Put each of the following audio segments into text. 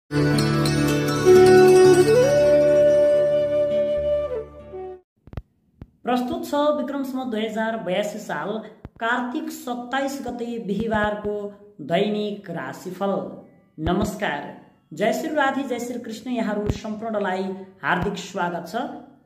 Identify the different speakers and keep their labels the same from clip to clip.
Speaker 1: प्रस्तुत छ विक्रम सम्वत 2082 साल कार्तिक 27 गते बिहीबारको दैनिक राशिफल। नमस्कार, जय श्री राधे, जय श्री कृष्ण। यहाँहरू सम्पूर्णलाई हार्दिक स्वागत छ।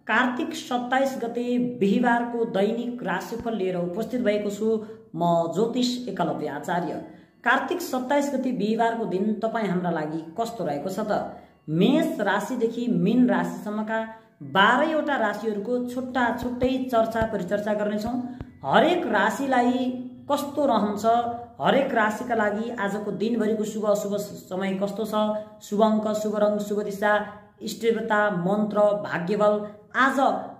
Speaker 1: कार्तिक 27 गते बिहीबारको दैनिक राशिफल लिएर उपस्थित भएको छु म ज्योतिष एकलव्य आचार्य। कार्तिक 27 गते बिहीबारको दिन तपाईँ हाम्रा लागि कस्तो रहेको छ त? मेष राशिदेखि मीन राशिसम्मका 12वटा राशिहरूको छुट्टा छुट्टै चर्चा परिचर्चा गर्नेछौँ। हरेक राशिलाई कस्तो रहन्छ, हरेक राशिका लागि आजको दिनभरिको शुभ अशुभ समय कस्तो छ, शुभ अङ्क, शुभ रङ, शुभ दिशा, इष्टदेवता, मन्त्र, भाग्यबल, आज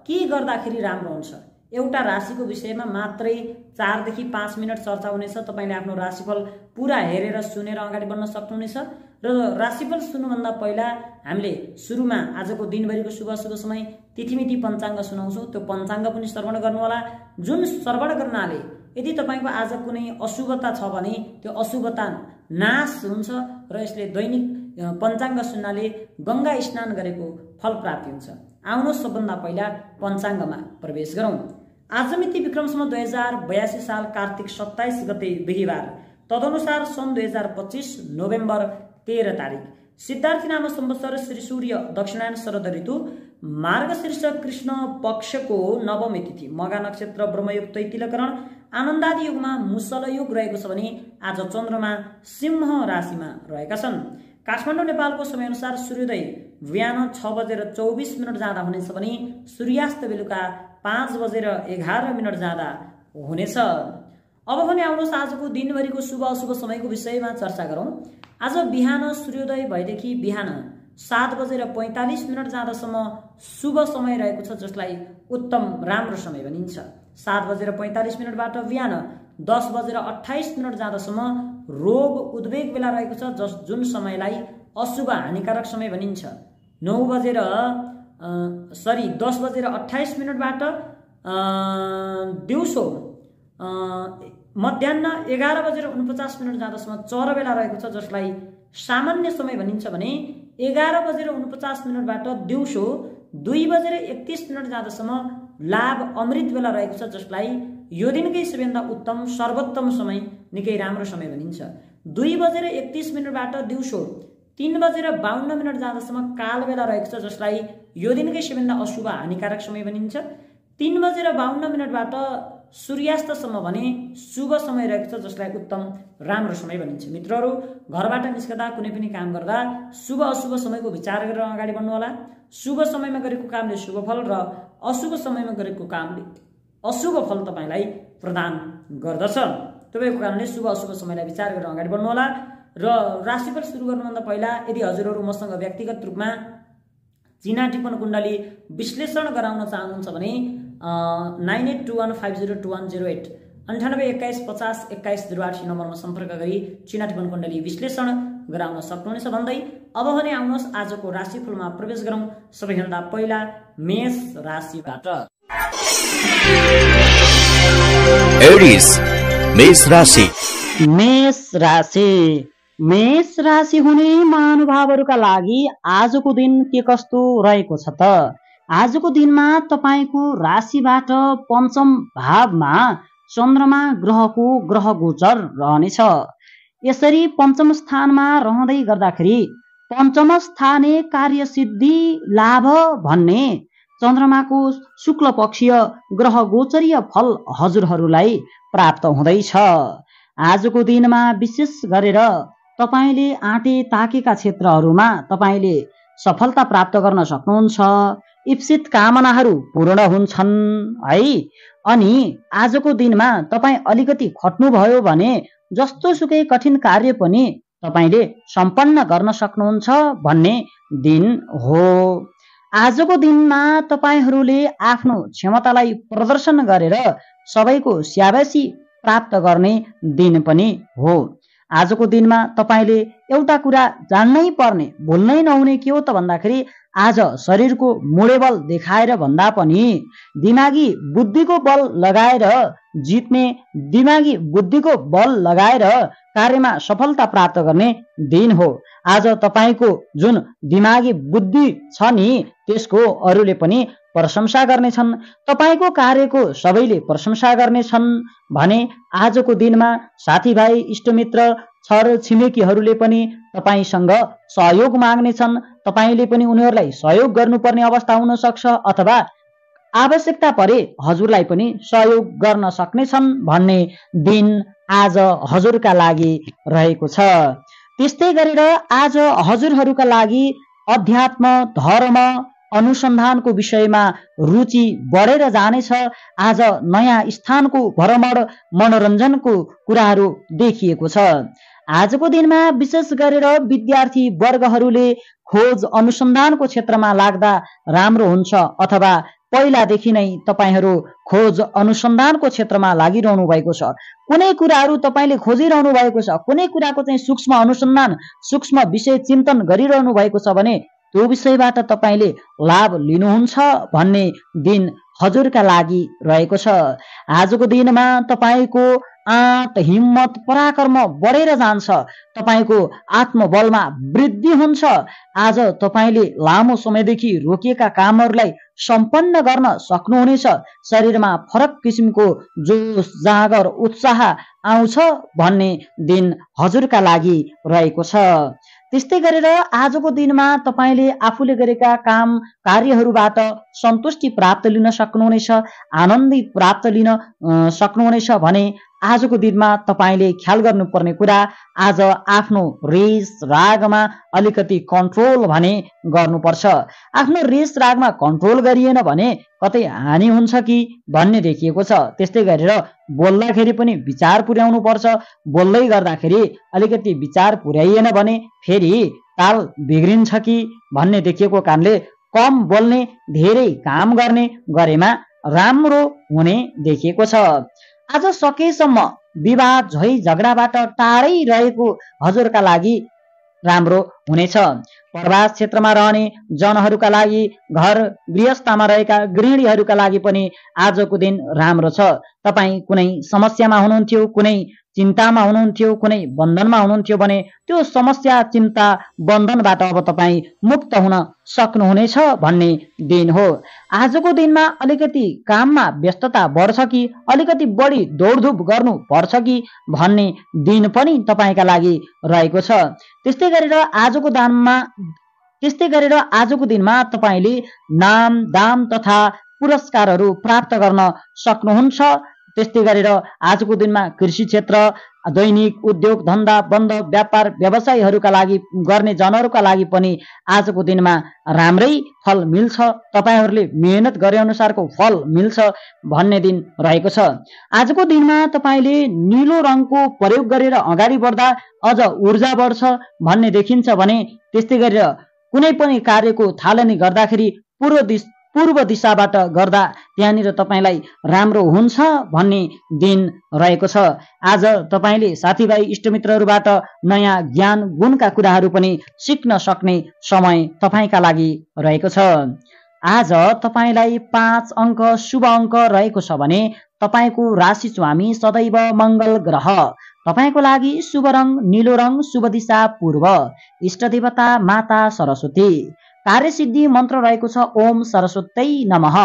Speaker 1: के गर्दाखेरि राम्रो हुन्छ, एउटा राशिको विषयमा मात्रै 4 देखि 5 मिनट चर्चा हुनेछ। तपाईले आफ्नो राशिफल पुरा हेरेर सुनेर अगाडि बढ्न सक्नुहुनेछ। र राशिफल सुन्नुभन्दा पहिला हामीले सुरुमा आजको दिनभरिको शुभ अशुभ समय तिथिमिति पञ्चाङ्ग सुनाउँछौँ। त्यो पञ्चाङ्ग पनि श्रवण गर्नुहोला। जुन श्रवण गर्नाले यदि तपाईको आज कुनै अशुभता छ भने त्यो अशुभता नाश हुन्छ र यसले दैनिक पञ्चाङ्ग सुन्नाले गंगा स्नान गरेको फल प्राप्ति हुन्छ। आउनुहोस् सबभन्दा पहिला पञ्चाङ्गमा प्रवेश गरौँ। आज मिति विक्रम सम्वत 2082 साल कार्तिक 27 गते बिहीबार, तदनुसार सन् 2025 नोभेम्बर 13 तारिक, सिद्धार्थी नाम संवत्सर, श्री सूर्य दक्षिणायन शरद ऋतु, मार्गशीर्ष कृष्ण पक्षको नवमी तिथि, मघा नक्षत्र, ब्रह्मयुग तैतिलकरण, आनन्दादि युगमा मुसल युग रहेको छ भने आज चन्द्रमा सिंह राशिमा रहेका छन्। काठमाडौँ नेपालको समयअनुसार सूर्योदय बिहान 6:24 जाँदा हुनेछ भने सूर्यास्त बेलुका 5:11 जाँदा हुनेछ। अब भने आउनुहोस् आजको दिनभरिको शुभ अशुभ समयको विषयमा चर्चा गरौँ। आज बिहान सूर्योदय भएदेखि बिहान 7:45 जाँदासम्म शुभ समय रहेको छ, जसलाई उत्तम राम्रो समय भनिन्छ। 7:45बाट बिहान 10:28 जाँदासम्म रोग उद्वेग बेला रहेको छ, जुन समयलाई अशुभ हानिकारक समय भनिन्छ। 10:28बाट दिउँसो मध्याह्न 11:49 जाँदासम्म चर बेला रहेको छ, जसलाई सामान्य समय भनिन्छ भने 11:49बाट दिउँसो 2:31 जाँदासम्म लाभ अमृत बेला रहेको छ, जसलाई यो दिनकै सबैभन्दा उत्तम सर्वोत्तम समय, निकै राम्रो समय भनिन्छ। 2:31बाट दिउँसो 3:52 जाँदासम्म काल बेला रहेको छ, जसलाई यो दिनकै सबैभन्दा अशुभ हानिकारक समय भनिन्छ। 3:52बाट सूर्यास्तसम्म भने शुभ समय रहेको छ, जसलाई उत्तम राम्रो समय भनिन्छ। मित्रहरू, घरबाट निस्कदा कुनै पनि काम गर्दा शुभ अशुभ समयको विचार गरेर अगाडि बढ्नु होला। शुभ समयमा गरेको कामले शुभ फल र अशुभ समयमा गरेको कामले अशुभ फल तपाईलाई प्रदान गर्दछ। तपाईँको कारणले शुभ अशुभ समयलाई विचार गरेर अगाडि बढ्नु होला। र राशिफल सुरु गर्नुभन्दा पहिला यदि हजुरहरू मसँग व्यक्तिगत रूपमा चिना टिप्पण कुण्डली विश्लेषण गराउन चाहनुहुन्छ भने 9821502108 9821502108 नम्बरमा सम्पर्क गरी चिना टिप्पण कुण्डली विश्लेषण गराउन सक्नुहुनेछ भन्दै अब भने आउनुहोस् आजको राशिफलमा प्रवेश गरौँ। सबैभन्दा पहिला मेष राशिबाट।
Speaker 2: एरिस मेष राशि।
Speaker 1: मेष राशि हुने महानुभावहरूका लागि आजको दिन के कस्तो रहेको छ त? आजको दिनमा तपाईको राशिबाट पञ्चम भावमा चन्द्रमा ग्रहको ग्रह गोचर रहनेछ। यसरी पञ्चम स्थानमा रहँदै गर्दाखेरि पञ्चम स्थाने कार्य सिद्धि लाभ भन्ने चन्द्रमाको शुक्ल पक्षीय ग्रह गोचरीय फल हजुरहरूलाई प्राप्त हुँदैछ। आजको दिनमा विशेष गरेर तपाईले आँटे ताकेका क्षेत्रहरूमा तपाईले सफलता प्राप्त गर्न सक्नुहुन्छ। इप्सित कामनाहरू पूर्ण हुन्छन् है। अनि आजको दिनमा तपाई अलिकति खट्नुभयो भने जस्तो सुकै कठिन कार्य पनि तपाईले सम्पन्न गर्न सक्नुहुन्छ भन्ने दिन हो। आजको दिनमा तपाईहरूले आफ्नो क्षमतालाई प्रदर्शन गरेर सबैको स्याबासी प्राप्त गर्ने दिन पनि हो। आजको दिनमा तपाईले एउटा कुरा जान्नै पर्ने, भुल्नै नहुने के हो त भन्दाखेरि आज शरीरको मुडेबल देखाएर भन्दा पनि दिमागी बुद्धिको बल लगाएर जित्ने, दिमागी बुद्धिको बल लगाएर कार्यमा सफलता प्राप्त गर्ने दिन हो। आज तपाईको जुन दिमागी बुद्धि छ नि त्यसको अरूले पनि प्रशंसा गर्नेछन्। तपाईको कार्यको सबैले प्रशंसा गर्नेछन् भने आजको दिनमा साथीभाइ इष्टमित्र छर छिमेकीहरूले पनि तपाईसँग सहयोग माग्नेछन्। तपाईले पनि उनीहरूलाई सहयोग गर्नुपर्ने अवस्था हुन सक्छ अथवा आवश्यकता परे हजुरलाई पनि सहयोग गर्न सक्नेछन् भन्ने दिन आज हजुरका लागि रहेको छ। त्यस्तै गरेर आज हजुरहरूका लागि अध्यात्म धर्म अनुसन्धानको विषयमा रुचि बढेर जानेछ। आज नयाँ स्थानको भ्रमण मनोरञ्जनको कुराहरू देखिएको छ। आजको दिनमा विशेष गरेर विद्यार्थी वर्गहरूले खोज अनुसन्धानको क्षेत्रमा लाग्दा राम्रो हुन्छ अथवा पहिलादेखि नै तपाईहरू खोज अनुसन्धानको क्षेत्रमा लागिरहनु भएको छ। कुनै कुराहरू तपाईले खोजिरहनु भएको छ, कुनै कुराको चाहिँ सूक्ष्म अनुसन्धान सूक्ष्म विषय चिन्तन गरिरहनु भएको छ भने त्यो विषयबाट तपाईले लाभ लिनुहुन्छ भन्ने दिन हजुरका लागि रहेको छ। आजको दिनमा तपाईको आँट हिम्मत पराक्रम बढेर जान्छ। तपाईको आत्मबलमा वृद्धि हुन्छ। आज तपाईले लामो समयदेखि रोकिएका कामहरूलाई सम्पन्न गर्न सक्नुहुनेछ। शरीरमा फरक किसिमको जोश जागर उत्साह आउँछ भन्ने दिन हजुरका लागि रहेको छ। त्यस्तै गरेर आजको दिनमा तपाईले आफूले गरेका काम कार्यहरूबाट सन्तुष्टि प्राप्त लिन सक्नुहुनेछ, आनन्दी प्राप्त लिन सक्नुहुनेछ भने आजको दिनमा तपाईले ख्याल गर्नुपर्ने कुरा आज आफ्नो रेस रागमा अलिकति कन्ट्रोल भने गर्नुपर्छ। आफ्नो रेस रागमा कन्ट्रोल गरिएन भने कतै हानि हुन्छ कि भन्ने देखिएको छ। त्यस्तै गरेर बोल्दाखेरि पनि विचार पुर्याउनु पर्छ। बोल्दै गर्दाखेरि अलिकति विचार पुर्याइएन भने फेरि ताल बिग्रिन्छ कि भन्ने देखिएको कारणले कम बोल्ने धेरै काम गर्ने गरेमा राम्रो हुने देखिएको छ। आज सकेसम्म विवाद झै झगडाबाट टाढै रहेको हजुरका लागि राम्रो हुनेछ। प्रवास क्षेत्रमा रहने जनहरूका लागि घर गृहस्थमा रहेका गृहिणीहरूका लागि पनि आजको दिन राम्रो छ। तपाईँ कुनै समस्यामा हुनुहुन्थ्यो, कुनै चिन्तामा हुनुहुन्थ्यो, कुनै बन्धनमा हुनुहुन्थ्यो भने त्यो समस्या चिन्ता बन्धनबाट अब तपाईँ मुक्त हुन सक्नुहुनेछ भन्ने दिन हो। आजको दिनमा अलिकति काममा व्यस्तता बढ्छ कि अलिकति बढी दौडधुप गर्नु पर्छ कि भन्ने दिन पनि तपाईँका लागि रहेको छ। त्यस्तै गरेर आजको दिनमा तपाईँले नाम दाम तथा पुरस्कारहरू प्राप्त गर्न सक्नुहुन्छ। त्यस्तै गरेर आजको दिनमा कृषि क्षेत्र दैनिक उद्योग धन्दा बन्द व्यापार व्यवसायहरूका लागि गर्ने जनहरूका लागि पनि आजको दिनमा राम्रै फल मिल्छ। तपाईहरूले मेहनत गरे अनुसारको फल मिल्छ भन्ने दिन रहेको छ। आजको दिनमा तपाईँले नीलो रङको प्रयोग गरेर अगाडि बढ्दा अझ ऊर्जा बढ्छ भन्ने देखिन्छ भने त्यस्तै गरेर कुनै पनि कार्यको थालनी गर्दाखेरि पूर्व दिशाबाट गर्दा त्यहाँनिर तपाईलाई राम्रो हुन्छ भन्ने दिन रहेको छ। आज तपाईले साथीभाइ इष्टमित्रहरूबाट नयाँ ज्ञान गुणका कुराहरू पनि सिक्न सक्ने समय तपाईका लागि रहेको छ। आज तपाईलाई 5 अङ्क शुभ अङ्क रहेको छ भने तपाईको राशि स्वामी सदैव मङ्गल ग्रह। तपाईको लागि शुभ रङ नीलो रङ, शुभ दिशा पूर्व, इष्ट देवता माता सरस्वती, कार्यसिद्धि मन्त्र रहेको छ ओम सरस्वती नमः।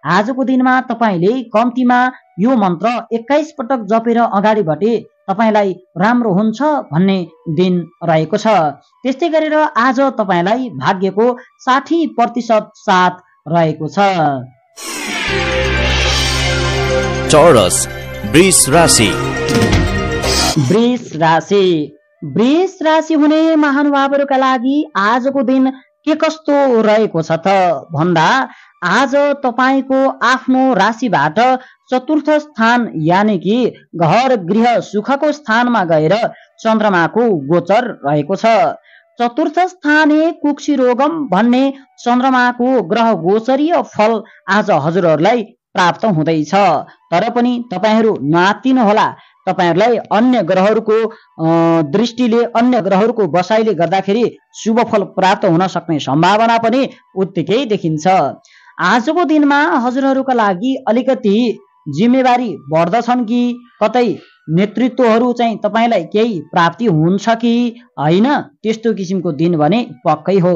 Speaker 1: आजको दिनमा तपाईले कम्तीमा यो मन्त्र 21 पटक जपेर अगाडि बढे तपाईलाई राम्रो हुन्छ भन्ने दिन रहेको छ। त्यस्तै गरेर आज तपाईलाई भाग्यको 60% साथ रहेको छ।
Speaker 2: चौरस वृष राशि।
Speaker 1: वृष राशि हुने महानुभावहरूका लागि आजको दिन के कस्तो रहेको छ त भन्दा आज तपाईको आफ्नो राशिबाट चतुर्थ स्थान यानि कि घर गृह सुखको स्थानमा गएर चन्द्रमाको गोचर रहेको छ। चतुर्थ स्थाने कुक्षी रोगम भन्ने चन्द्रमाको ग्रह गोचरीय फल आज हजुरहरूलाई प्राप्त हुँदैछ। तर पनि तपाईहरू नआत्तिनुहोला। तपाईहरूलाई अन्य ग्रहहरूको दृष्टिले अन्य ग्रहहरूको बसाइले गर्दाखेरि शुभ फल प्राप्त हुन सक्ने सम्भावना पनि उत्तिकै देखिन्छ। आजको दिनमा हजुरहरूका लागि अलिकति
Speaker 3: जिम्मेवारी बढ्दछन् कि कतै नेतृत्वहरू चाहिँ तपाईँलाई केही प्राप्ति हुन्छ कि होइन, त्यस्तो किसिमको दिन भने पक्कै हो।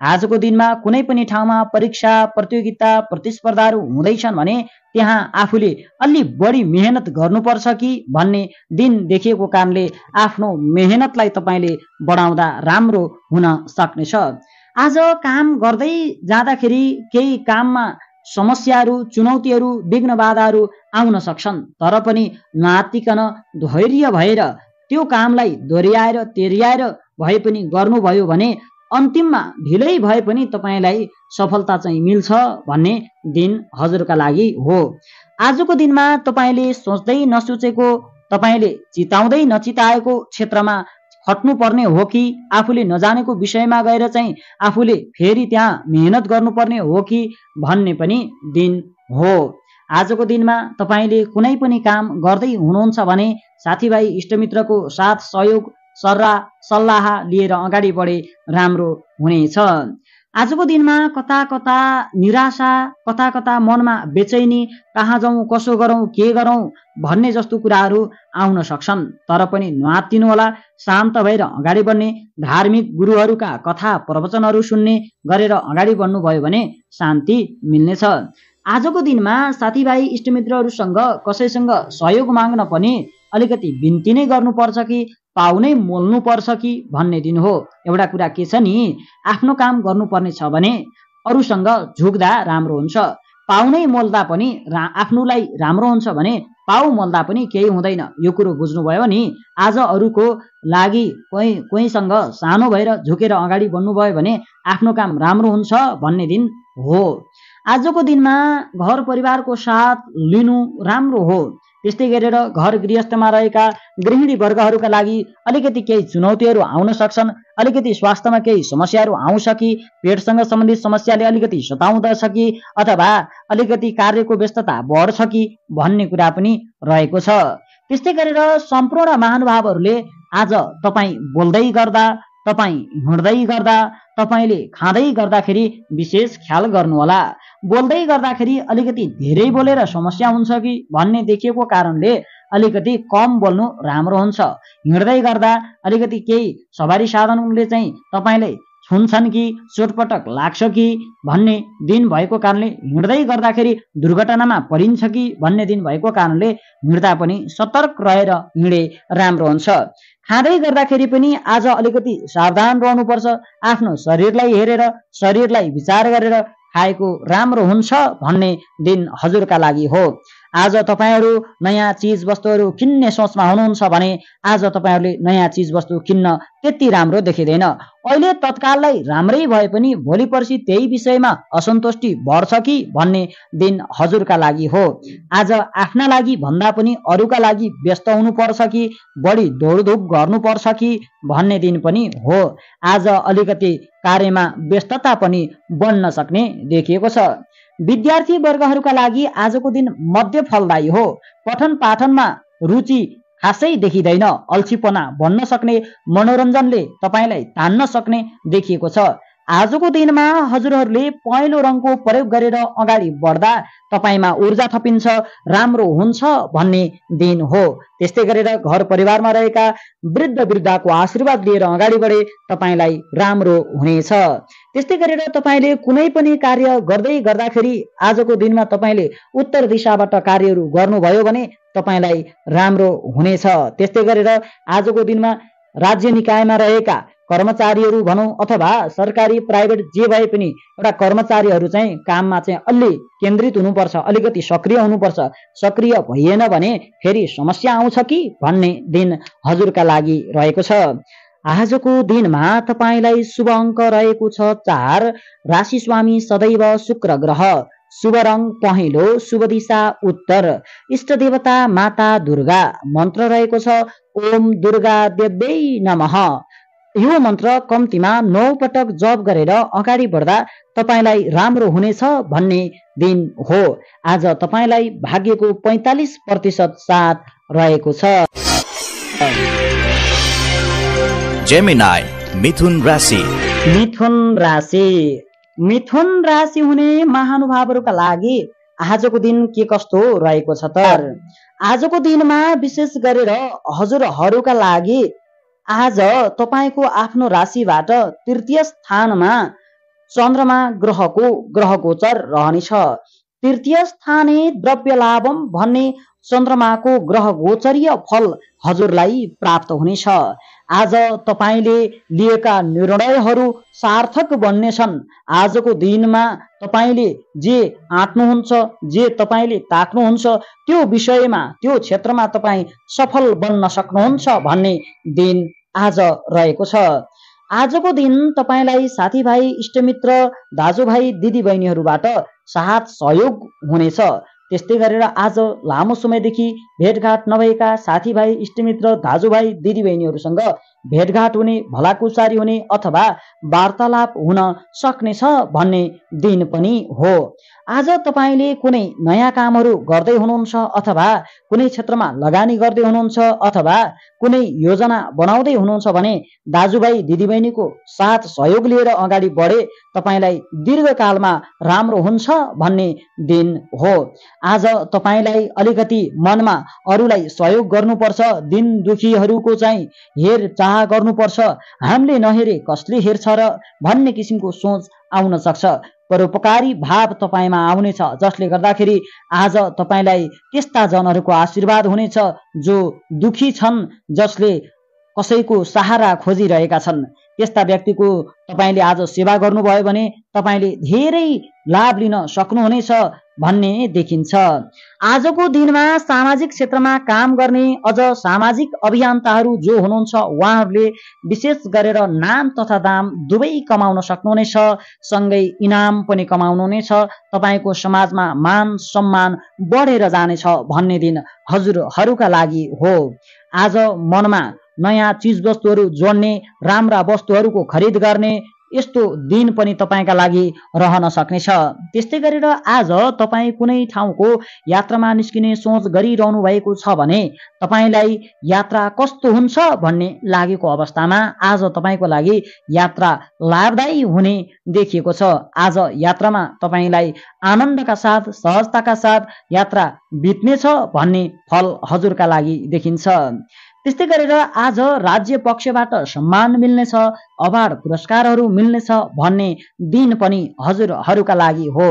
Speaker 3: आजको दिनमा कुनै पनि ठाउँमा परीक्षा प्रतियोगिता प्रतिस्पर्धाहरू हुँदैछन् भने त्यहाँ आफूले अलि बढी मेहनत गर्नुपर्छ कि भन्ने दिन देखिएको कारणले आफ्नो मेहनतलाई तपाईँले बढाउँदा राम्रो हुन सक्नेछ। आज काम गर्दै जाँदाखेरि केही काममा समस्याहरू चुनौतीहरू विघ्न बाधाहरू आउन सक्छन्, तर पनि नआत्तिकन धैर्य भएर त्यो कामलाई दोहोऱ्याएर तेर्याएर भए पनि गर्नुभयो भने अन्तिममा ढिलै भए पनि तपाईँलाई सफलता चाहिँ मिल्छ भन्ने दिन हजुरका लागि हो। आजको दिनमा तपाईँले सोच्दै नसोचेको, तपाईँले चिताउँदै नचिताएको क्षेत्रमा खट्नुपर्ने हो कि आफूले नजानेको विषयमा गएर चाहिँ आफूले फेरि त्यहाँ मेहनत गर्नुपर्ने हो कि भन्ने पनि दिन हो। आजको दिनमा तपाईँले कुनै पनि काम गर्दै हुनुहुन्छ भने साथीभाइ इष्टमित्रको साथ सहयोग सल्लाह लिएर अगाडि बढे राम्रो हुनेछ। आजको दिनमा कता कता निराशा, कता कता मनमा बेचैनी, कहाँ जाउँ कसो गरौँ के गरौँ भन्ने जस्तो कुराहरू आउन सक्छन्, तर पनि नआत्तिनु होला। शान्त भएर अगाडि बढ्ने, धार्मिक गुरुहरूका कथा प्रवचनहरू सुन्ने गरेर अगाडि बढ्नुभयो भने शान्ति मिल्नेछ। आजको दिनमा साथीभाइ इष्टमित्रहरूसँग कसैसँग सहयोग माग्न पनि अलिकति बिन्ती नै गर्नुपर्छ कि पाउनै मोल्नुपर्छ कि भन्ने दिन हो। एउटा कुरा के छ नि, आफ्नो काम गर्नुपर्ने छ भने अरूसँग झुक्दा राम्रो हुन्छ। पाउनै मोल्दा पनि आफ्नोलाई राम्रो हुन्छ भने पाउ मोल्दा पनि केही हुँदैन। यो कुरो बुझ्नुभयो नि। आज अरूको लागि कोहीसँग सानो भएर झुकेर अगाडि बढ्नुभयो भने आफ्नो काम राम्रो हुन्छ भन्ने दिन हो। आजको दिनमा घर परिवारको साथ लिनु राम्रो हो। त्यस्तै गरेर घर गृहस्थमा रहेका गृहिणी वर्गहरूका लागि अलिकति केही चुनौतीहरू आउन सक्छन्। अलिकति स्वास्थ्यमा केही समस्याहरू आउँछ कि, पेटसँग सम्बन्धित समस्याले अलिकति सताउँदछ कि, अथवा अलिकति कार्यको व्यस्तता बढ्छ कि भन्ने कुरा पनि रहेको छ। त्यस्तै गरेर सम्पूर्ण महानुभावहरूले आज तपाईँ बोल्दै गर्दा, तपाईँ हिँड्दै गर्दा, तपाईँले खाँदै गर्दाखेरि विशेष ख्याल गर्नुहोला। बोल्दै गर्दाखेरि अलिकति धेरै बोलेर समस्या हुन्छ कि भन्ने देखिएको कारणले अलिकति कम बोल्नु राम्रो हुन्छ। हिँड्दै गर्दा अलिकति केही सवारी साधनले चाहिँ तपाईँलाई छुन्छन् कि चोटपटक लाग्छ कि भन्ने दिन भएको कारणले, हिँड्दै गर्दाखेरि दुर्घटनामा परिन्छ कि भन्ने दिन भएको कारणले हिँड्दा पनि सतर्क रहेर हिँडे राम्रो हुन्छ। खाँदै गर्दाखेरि पनि आज अलिकति सावधान रहनुपर्छ। आफ्नो शरीरलाई हेरेर, शरीरलाई विचार गरेर खाएको राम्रो हुन्छ भन्ने दिन हजुरका लागि हो। आज तपाईँहरू नयाँ चिज वस्तुहरू किन्ने सोचमा हुनुहुन्छ भने आज तपाईँहरूले नयाँ चिज वस्तु किन्न त्यति राम्रो देखिँदैन। अहिले तत्काललाई राम्रै भए पनि भोलि पर्सि त्यही विषयमा असन्तुष्टि बढ्छ कि भन्ने दिन हजुरका लागि हो। आज आफ्ना लागि भन्दा पनि अरूका लागि व्यस्त हुनुपर्छ कि बढी दौडधुप गर्नुपर्छ कि भन्ने दिन पनि हो। आज अलिकति कार्यमा व्यस्तता पनि बढ्न सक्ने देखिएको छ। विद्यार्थी वर्गहरूका लागि आजको दिन मध्य फलदायी हो। पठन पाठनमा रुचि खासै देखिँदैन। अल्छीपना बन्न सक्ने, मनोरञ्जनले तपाईँलाई तान्न सक्ने देखिएको छ। आजको दिनमा हजुरहरूले पहेँलो रङको प्रयोग गरेर अगाडि बढ्दा तपाईँमा ऊर्जा थपिन्छ, राम्रो हुन्छ भन्ने दिन हो। त्यस्तै गरेर घर परिवारमा रहेका वृद्ध वृद्धाको आशीर्वाद लिएर अगाडि बढे तपाईँलाई राम्रो हुनेछ। त्यस्तै गरेर तपाईँले कुनै पनि कार्य गर्दै गर्दाखेरि आजको दिनमा तपाईँले उत्तर दिशाबाट कार्यहरू गर्नुभयो भने तपाईँलाई राम्रो हुनेछ। त्यस्तै गरेर आजको दिनमा राज्य निकायमा रहेका कर्मचारीहरू भनौँ अथवा सरकारी प्राइभेट जे भए पनि एउटा कर्मचारीहरू चाहिँ काममा चाहिँ अलि केन्द्रित हुनुपर्छ, अलिकति सक्रिय हुनुपर्छ। सक्रिय भइएन भने फेरि समस्या आउँछ कि भन्ने दिन हजुरका लागि रहेको छ। आजको दिनमा तपाईँलाई शुभ अङ्क रहेको छ 4। राशि स्वामी सदैव शुक्र ग्रह। शुभ रङ पहेँलो, शुभ दिशा उत्तर। इष्ट देवता माता दुर्गा। मन्त्र रहेको छ ओम दुर्गा देव्यै नमः। यो मन्त्र कम्तीमा 9 पटक जप गरेर अगाडि बढ्दा तपाईँलाई राम्रो हुनेछ भन्ने दिन हो। आज तपाईँलाई भाग्यको 45% साथ रहेको छ।
Speaker 2: जेमिनाई मिथुन राशि।
Speaker 3: मिथुन राशि हुने महानुभावहरूका लागि आजको दिन के कस्तो रहेको छ त? आजको दिनमा विशेष गरेर हजुरहरूका लागि आज तपाईँको आफ्नो राशिबाट तृतीय स्थानमा चन्द्रमा ग्रह गोचर रहनेछ। तृतीय स्थाने द्रव्य लाभम भन्ने चन्द्रमाको ग्रह गोचरीय फल हजुरलाई प्राप्त हुनेछ। आज तपाईँले लिएका निर्णयहरू सार्थक बन्नेछन्। आजको दिनमा तपाईँले जे आँट्नुहुन्छ, जे तपाईँले ताक्नुहुन्छ त्यो विषयमा, त्यो क्षेत्रमा तपाईँ सफल बन्न सक्नुहुन्छ भन्ने दिन आज रहेको छ। आजको दिन तपाईँलाई साथीभाइ, इष्टमित्र, दाजुभाइ, दिदीबहिनीहरूबाट साथ सहयोग हुनेछ। त्यस्तै गरेर आज लामो समयदेखि भेटघाट नभएका साथीभाइ, इष्टमित्र, दाजुभाइ, दिदीबहिनीहरूसँग भेटघाट हुने, भलाकुसारी हुने अथवा वार्तालाप हुन सक्नेछ भन्ने दिन पनि हो। आज तपाईँले कुनै नयाँ कामहरू गर्दै हुनुहुन्छ अथवा कुनै क्षेत्रमा लगानी गर्दै हुनुहुन्छ अथवा कुनै योजना बनाउँदै हुनुहुन्छ भने दाजुभाइ, दिदीबहिनीको साथ सहयोग लिएर अगाडि बढे तपाईँलाई दीर्घकालमा राम्रो हुन्छ भन्ने दिन हो। आज तपाईँलाई अलिकति मनमा अरूलाई सहयोग गर्नुपर्छ, दिन दुखीहरूको चाहिँ हेरचाह गर्नुपर्छ। हामीले नहेरे कसले हेर्छ र भन्ने किसिमको सोच आउन सक्छ। परोपकारी भाव तपाईँमा आउनेछ, जसले गर्दाखेरि आज तपाईँलाई त्यस्ता जनहरूको आशीर्वाद हुनेछ जो दुखी छन्, जसले कसैको सहारा खोजिरहेका छन्। त्यस्ता व्यक्तिको तपाईँले आज सेवा गर्नुभयो भने तपाईँले धेरै लाभ लिन सक्नुहुनेछ भन्ने देखिन्छ। आजको दिनमा सामाजिक क्षेत्रमा काम गर्ने अझ सामाजिक अभियन्ताहरू जो हुनुहुन्छ उहाँहरूले विशेष गरेर नाम तथा दाम दुवै कमाउन सक्नुहुनेछ, सँगै इनाम पनि कमाउनुहुनेछ। तपाईँको समाजमा मान सम्मान बढेर जानेछ भन्ने दिन हजुरहरूका लागि हो। आज मनमा नयाँ चिजवस्तुहरू जोड्ने, राम्रा वस्तुहरूको खरिद गर्ने यस्तो दिन पनि तपाईँका लागि रहन सक्नेछ। त्यस्तै गरेर आज तपाईँ कुनै ठाउँको यात्रामा निस्किने सोच गरिरहनु भएको छ भने तपाईँलाई यात्रा कस्तो हुन्छ भन्ने लागेको अवस्थामा आज तपाईँको लागि यात्रा लाभदायी हुने देखिएको छ। आज यात्रामा तपाईँलाई आनन्दका साथ, सहजताका साथ यात्रा बित्नेछ भन्ने फल हजुरका लागि देखिन्छ। त्यस्तै गरेर आज राज्य पक्षबाट सम्मान मिल्नेछ, अवार्ड पुरस्कारहरू मिल्नेछ भन्ने दिन पनि हजुरहरूका लागि हो।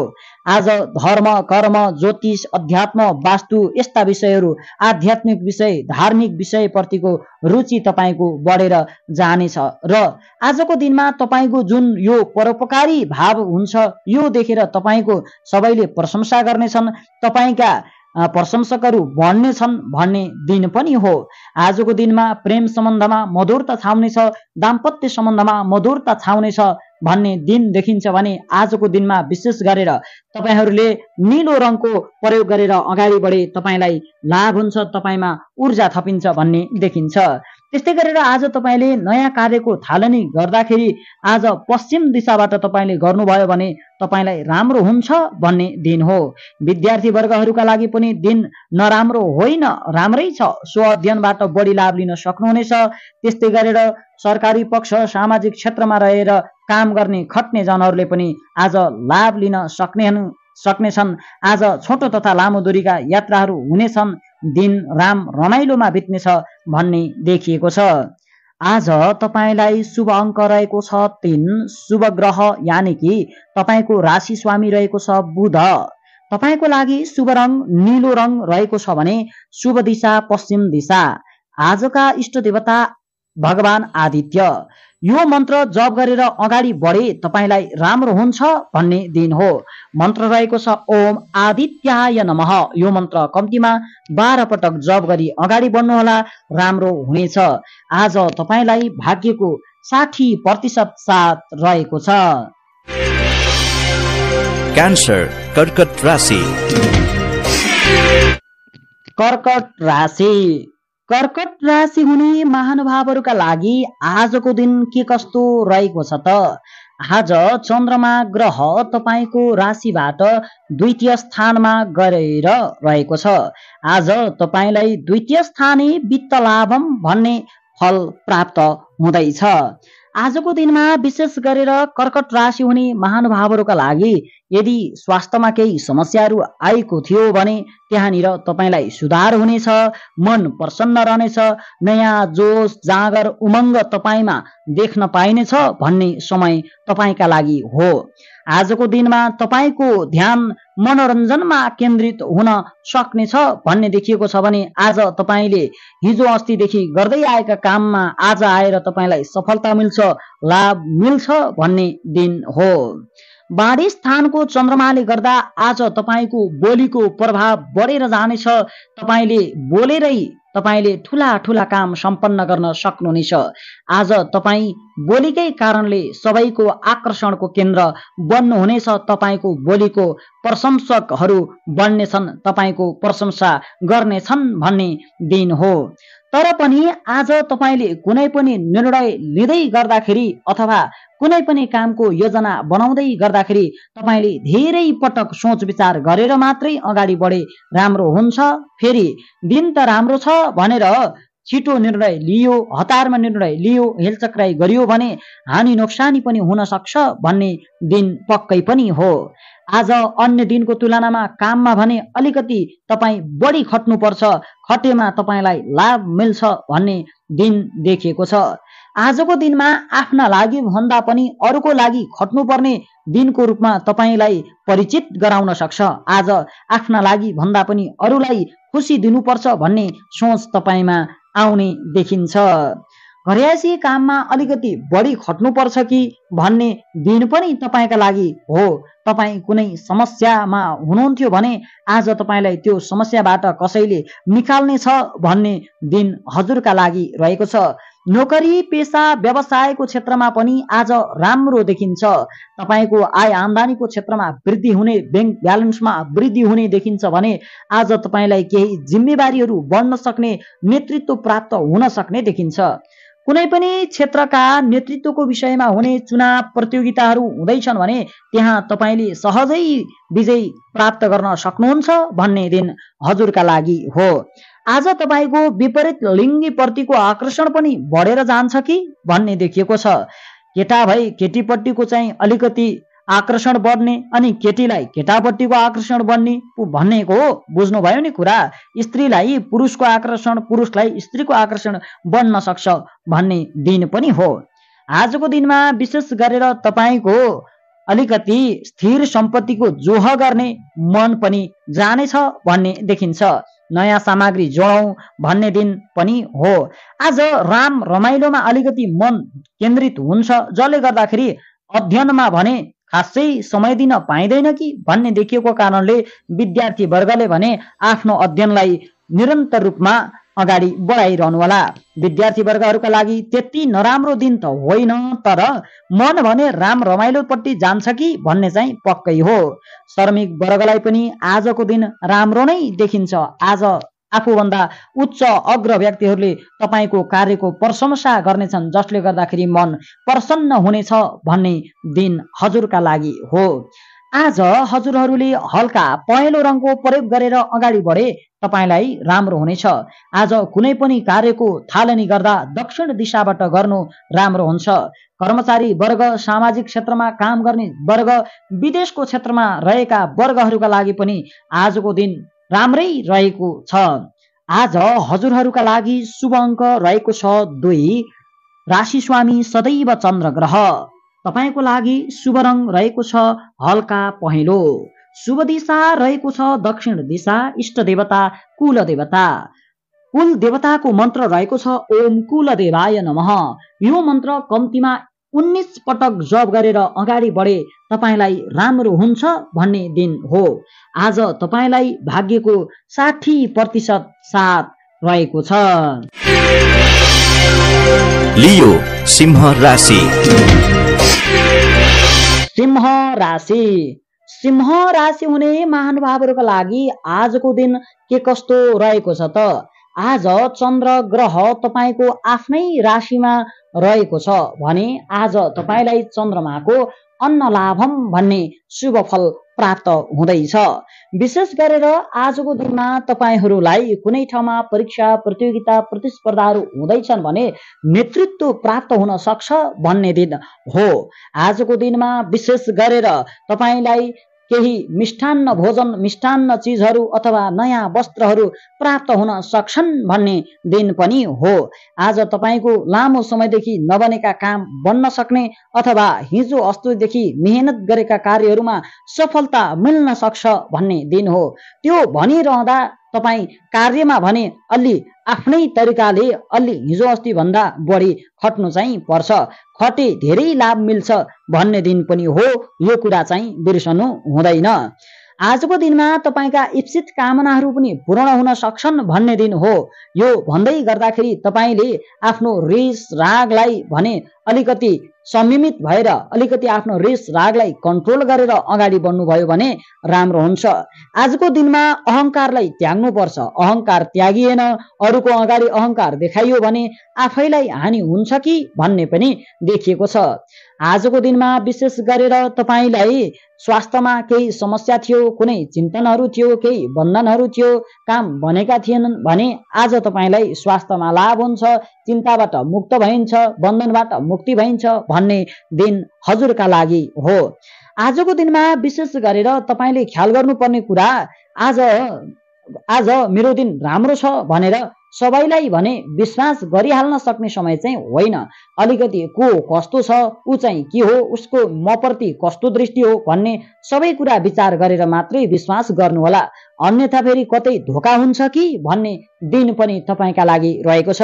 Speaker 3: आज धर्म, कर्म, ज्योतिष, अध्यात्म, वास्तु यस्ता विषयहरू, आध्यात्मिक विषय, धार्मिक विषयप्रतिको रुचि तपाईँको बढेर जानेछ र आजको दिनमा तपाईँको जुन यो परोपकारी भाव हुन्छ यो देखेर तपाईँको सबैले प्रशंसा गर्नेछन्, तपाईँका प्रशंसकहरू बढ्नेछन् भन्ने दिन पनि हो। आजको दिनमा प्रेम सम्बन्धमा मधुरता छाउनेछ, दाम्पत्य सम्बन्धमा मधुरता छाउनेछ भन्ने दिन देखिन्छ भने आजको दिनमा विशेष गरेर तपाईँहरूले नीलो रङको प्रयोग गरेर अगाडि बढे तपाईँलाई लाभ हुन्छ, तपाईँमा ऊर्जा थपिन्छ भन्ने देखिन्छ। त्यस्तै गरेर आज तपाईँले नयाँ कार्यको थालनी गर्दाखेरि आज पश्चिम दिशाबाट तपाईँले गर्नुभयो भने तपाईँलाई राम्रो हुन्छ भन्ने दिन हो। विद्यार्थी वर्गहरूका लागि पनि दिन नराम्रो होइन, राम्रै छ। स्व अध्ययनबाट बढी लाभ लिन सक्नुहुनेछ। त्यस्तै गरेर सरकारी पक्ष, सामाजिक क्षेत्रमा रहेर काम गर्ने खट्ने जनहरूले पनि आज लाभ लिन सक्नेछन्। आज छोटो तथा लामो दूरीका यात्राहरू हुनेछन्। दिन राम रमाइलोमा बित्नेछ भन्ने देखिएको छ। आज तपाईँलाई शुभ अङ्क रहेको छ 3। शुभ ग्रह यानि कि तपाईँको राशि स्वामी रहेको छ बुध। तपाईँको लागि शुभ रङ नीलो रङ रहेको छ भने शुभ दिशा पश्चिम दिशा। आजका इष्ट देवता भगवान आदित्य। यो मन्त्र जप गरेर अगाडि बढे तपाईँलाई राम्रो हुन्छ भन्ने दिन हो। मन्त्र रहेको छ ओम आदित्याय नमः। यो मन्त्र कम्तीमा 12 पटक जप गरी अगाडि बढ्नुहोला, राम्रो हुनेछ। आज तपाईँलाई भाग्यको 60% साथ रहेको छ।
Speaker 2: क्यान्सर, कर्कट राशि।
Speaker 3: कर्कट राशि। कर्कट राशि हुने महानुभावहरूका लागि आजको दिन के कस्तो रहेको छ त? आज चन्द्रमा ग्रह तपाईँको राशिबाट द्वितीय स्थानमा गएर रहेको छ। आज तपाईँलाई द्वितीय स्थाने वित्त लाभम भन्ने फल प्राप्त हुँदैछ। आजको दिनमा विशेष गरेर कर्कट राशि हुने महानुभावहरूका लागि यदि स्वास्थ्यमा केही समस्याहरू आएको थियो भने त्यहाँनिर तपाईँलाई सुधार हुनेछ, मन प्रसन्न रहनेछ, नयाँ जोस जाँगर उमङ्ग तपाईँमा देख्न पाइनेछ भन्ने समय तपाईँका लागि हो। आजको दिनमा तपाईँको ध्यान मनोरञ्जनमा केन्द्रित हुन सक्नेछ भन्ने देखिएको छ भने आज तपाईँले हिजो अस्तिदेखि गर्दै आएका काममा आज आएर तपाईँलाई सफलता मिल्छ, लाभ मिल्छ भन्ने दिन हो। बाढी स्थानको चन्द्रमाले गर्दा आज तपाईँको बोलीको प्रभाव बढेर जानेछ। तपाईँले ठुला ठुला काम सम्पन्न गर्न सक्नुहुनेछ। आज तपाईँ बोलीकै कारणले सबैको आकर्षणको केन्द्र बन्नुहुनेछ। तपाईँको बोलीको प्रशंसकहरू बन्नेछन्, तपाईँको प्रशंसा गर्नेछन् भन्ने दिन हो। तर पनि आज तपाईँले कुनै पनि निर्णय लिँदै गर्दाखेरि अथवा कुनै पनि कामको योजना बनाउँदै गर्दाखेरि तपाईँले धेरै पटक सोच विचार गरेर मात्रै अगाडि बढे राम्रो हुन्छ। फेरि दिन त राम्रो छ भनेर छिटो निर्णय लियो, हतारमा निर्णय लियो, हेलचक्राइ गरियो भने हानि नोक्सानी पनि हुन सक्छ भन्ने दिन पक्कै पनि हो। आज अन्य दिनको तुलनामा काममा भने अलिकति तपाईँ बढी खट्नुपर्छ, खटेमा तपाईँलाई लाभ मिल्छ भन्ने दिन देखिएको छ। आजको दिनमा आफ्ना लागि भन्दा पनि अरूको लागि खट्नुपर्ने दिनको रूपमा तपाईँलाई परिचित गराउन सक्छ। आज आफ्ना लागि भन्दा पनि अरूलाई खुसी दिनुपर्छ भन्ने सोच तपाईँमा आउने देखिन्छ। घरयासी काममा अलिकति बढी खट्नुपर्छ कि भन्ने दिन पनि तपाईँका लागि हो। तपाईँ कुनै समस्यामा हुनुहुन्थ्यो भने आज तपाईँलाई त्यो समस्याबाट कसैले निकाल्नेछ भन्ने दिन हजुरका लागि रहेको छ। नोकरी पेसा व्यवसायको क्षेत्रमा पनि आज राम्रो देखिन्छ। तपाईँको आय आम्दानीको क्षेत्रमा वृद्धि हुने, ब्याङ्क ब्यालेन्समा वृद्धि हुने देखिन्छ भने आज तपाईँलाई केही जिम्मेवारीहरू बढ्न सक्ने, नेतृत्व प्राप्त हुन सक्ने देखिन्छ। कुनै पनि क्षेत्रका नेतृत्वको विषयमा हुने चुनाव प्रतियोगिताहरू हुँदैछन् भने त्यहाँ तपाईँले सहजै विजय प्राप्त गर्न सक्नुहुन्छ भन्ने दिन हजुरका लागि हो। आज तपाईँको विपरीत लिङ्गी प्रतिको आकर्षण पनि बढेर जान्छ कि भन्ने देखिएको छ। केटा भई केटीपट्टिको चाहिँ अलिकति आकर्षण बढ्ने अनि केटीलाई केटापट्टिको आकर्षण बढ्ने भन्नेको हो। बुझ्नुभयो नि कुरा। स्त्रीलाई पुरुषको आकर्षण, पुरुषलाई स्त्रीको आकर्षण बढ्न सक्छ भन्ने दिन पनि हो। आजको दिनमा विशेष गरेर तपाईँको अलिकति स्थिर सम्पत्तिको जोह गर्ने मन पनि जानेछ भन्ने देखिन्छ। नयाँ सामग्री जोडौँ भन्ने दिन पनि हो। आज राम रमाइलोमा अलिकति मन केन्द्रित हुन्छ, जसले गर्दाखेरि अध्ययनमा भने खासै समय दिन पाइँदैन कि भन्ने देखिएको कारणले विद्यार्थी वर्गले भने आफ्नो अध्ययनलाई निरन्तर रूपमा अगाडि बढाइरहनुहोला। विद्यार्थी वर्गहरूका लागि त्यति नराम्रो दिन त होइन, तर मन भने राम रमाइलोपट्टि जान्छ कि भन्ने चाहिँ पक्कै हो। श्रमिक वर्गलाई पनि आजको दिन राम्रो नै देखिन्छ। आज आफूभन्दा उच्च अग्र व्यक्तिहरूले तपाईँको कार्यको प्रशंसा गर्नेछन्, जसले गर्दाखेरि मन प्रसन्न हुनेछ भन्ने दिन हजुरका लागि हो। आज हजुरहरूले हल्का पहेँलो रङको प्रयोग गरेर अगाडि बढे तपाईँलाई राम्रो हुनेछ। आज कुनै पनि कार्यको थालनी गर्दा दक्षिण दिशाबाट गर्नु राम्रो हुन्छ। कर्मचारी वर्ग, सामाजिक क्षेत्रमा काम गर्ने वर्ग, विदेशको क्षेत्रमा रहेका वर्गहरूका लागि पनि आजको दिन राम्रै रहेको छ। आज हजुरहरूका लागि शुभ अङ्क रहेको छ 2। राशि स्वामी सदैव चन्द्र ग्रह। तपाईको लागि शुभ रङ रहेको छ हल्का पहेँलो। शुभ दिशा रहेको छ दक्षिण दिशा। इष्ट देवता कुल देवता। कुल देवताको मन्त्र रहेको छ ओम कुल देवाय नमः। यो मन्त्र कम्तीमा 19 पटक जप गरेर अगाडि बढे तपाईलाई राम्रो हुन्छ भन्ने दिन हो। आज तपाईलाई भाग्यको 60% साथ रहेको छ।
Speaker 2: लियो सिंह राशि।
Speaker 3: सिंह राशि। सिंह राशि हुने महानुभावहरूका लागि आजको दिन के कस्तो रहेको छ त? आज चन्द्र ग्रह तपाईको आफ्नै राशिमा रहेको छ भने आज तपाईलाई चन्द्रमाको अन्न लाभम भन्ने शुभ फल प्राप्त हुँदैछ। विशेष गरेर आजको दिनमा तपाईहरूलाई कुनै ठाउँमा परीक्षा, प्रतियोगिता, प्रतिस्पर्धाहरू हुँदैछन् भने नेतृत्व प्राप्त हुन सक्छ भन्ने दिन हो। आजको दिनमा विशेष गरेर तपाईलाई केही मिष्ठान्न भोजन, मिष्ठान्न चिजहरू अथवा नयाँ वस्त्रहरू प्राप्त हुन सक्छन् भन्ने दिन पनि हो। आज तपाईँको लामो समयदेखि नबनेका काम बन्न सक्ने अथवा हिजो अस्तिदेखि मेहनत गरेका कार्यहरूमा सफलता मिल्न सक्छ भन्ने दिन हो। त्यो भनिरहँदा तपाईँ कार्यमा भने अलि आफ्नै तरिकाले अलि हिजो अस्ति भन्दा बढी खट्नु चाहिँ पर्छ। खटे धेरै लाभ मिल्छ भन्ने दिन पनि हो। यो कुरा चाहिँ बिर्सनु हुँदैन। आजको दिनमा तपाईँका इप्सित कामनाहरू पनि पूर्ण हुन सक्छन् भन्ने दिन हो। यो भन्दै गर्दाखेरि तपाईँले आफ्नो रिस रागलाई भने अलिकति संयमित भएर अलिकति आफ्नो रिस रागलाई कन्ट्रोल गरेर अगाडि बढ्नुभयो भने राम्रो हुन्छ। आजको दिनमा अहङ्कारलाई त्याग्नुपर्छ। अहङ्कार त्यागिएन, अरूको अगाडि अहङ्कार देखाइयो भने आफैलाई हानि हुन्छ कि भन्ने पनि देखिएको छ। आजको दिनमा विशेष गरेर तपाईँलाई स्वास्थ्यमा केही समस्या थियो, कुनै चिन्तनहरू थियो, केही बन्धनहरू थियो, काम बनेका थिएनन् भने आज तपाईँलाई स्वास्थ्यमा लाभ हुन्छ, चिन्ताबाट मुक्त भइन्छ, बन्धनबाट मुक्ति भइन्छ भन्ने दिन हजुरका लागि हो। आजको दिनमा विशेष गरेर तपाईँले ख्याल गर्नुपर्ने कुरा आज मेरो दिन राम्रो छ भनेर सबैलाई भने विश्वास गरिहाल्न सक्ने समय चाहिँ होइन। अलिकति को कस्तो छ, ऊ चाहिँ के हो, उसको मप्रति कस्तो दृष्टि हो भन्ने सबै कुरा विचार गरेर मात्रै विश्वास गर्नुहोला। अन्यथा फेरि कतै धोका हुन्छ कि भन्ने दिन पनि तपाईँका लागि रहेको छ।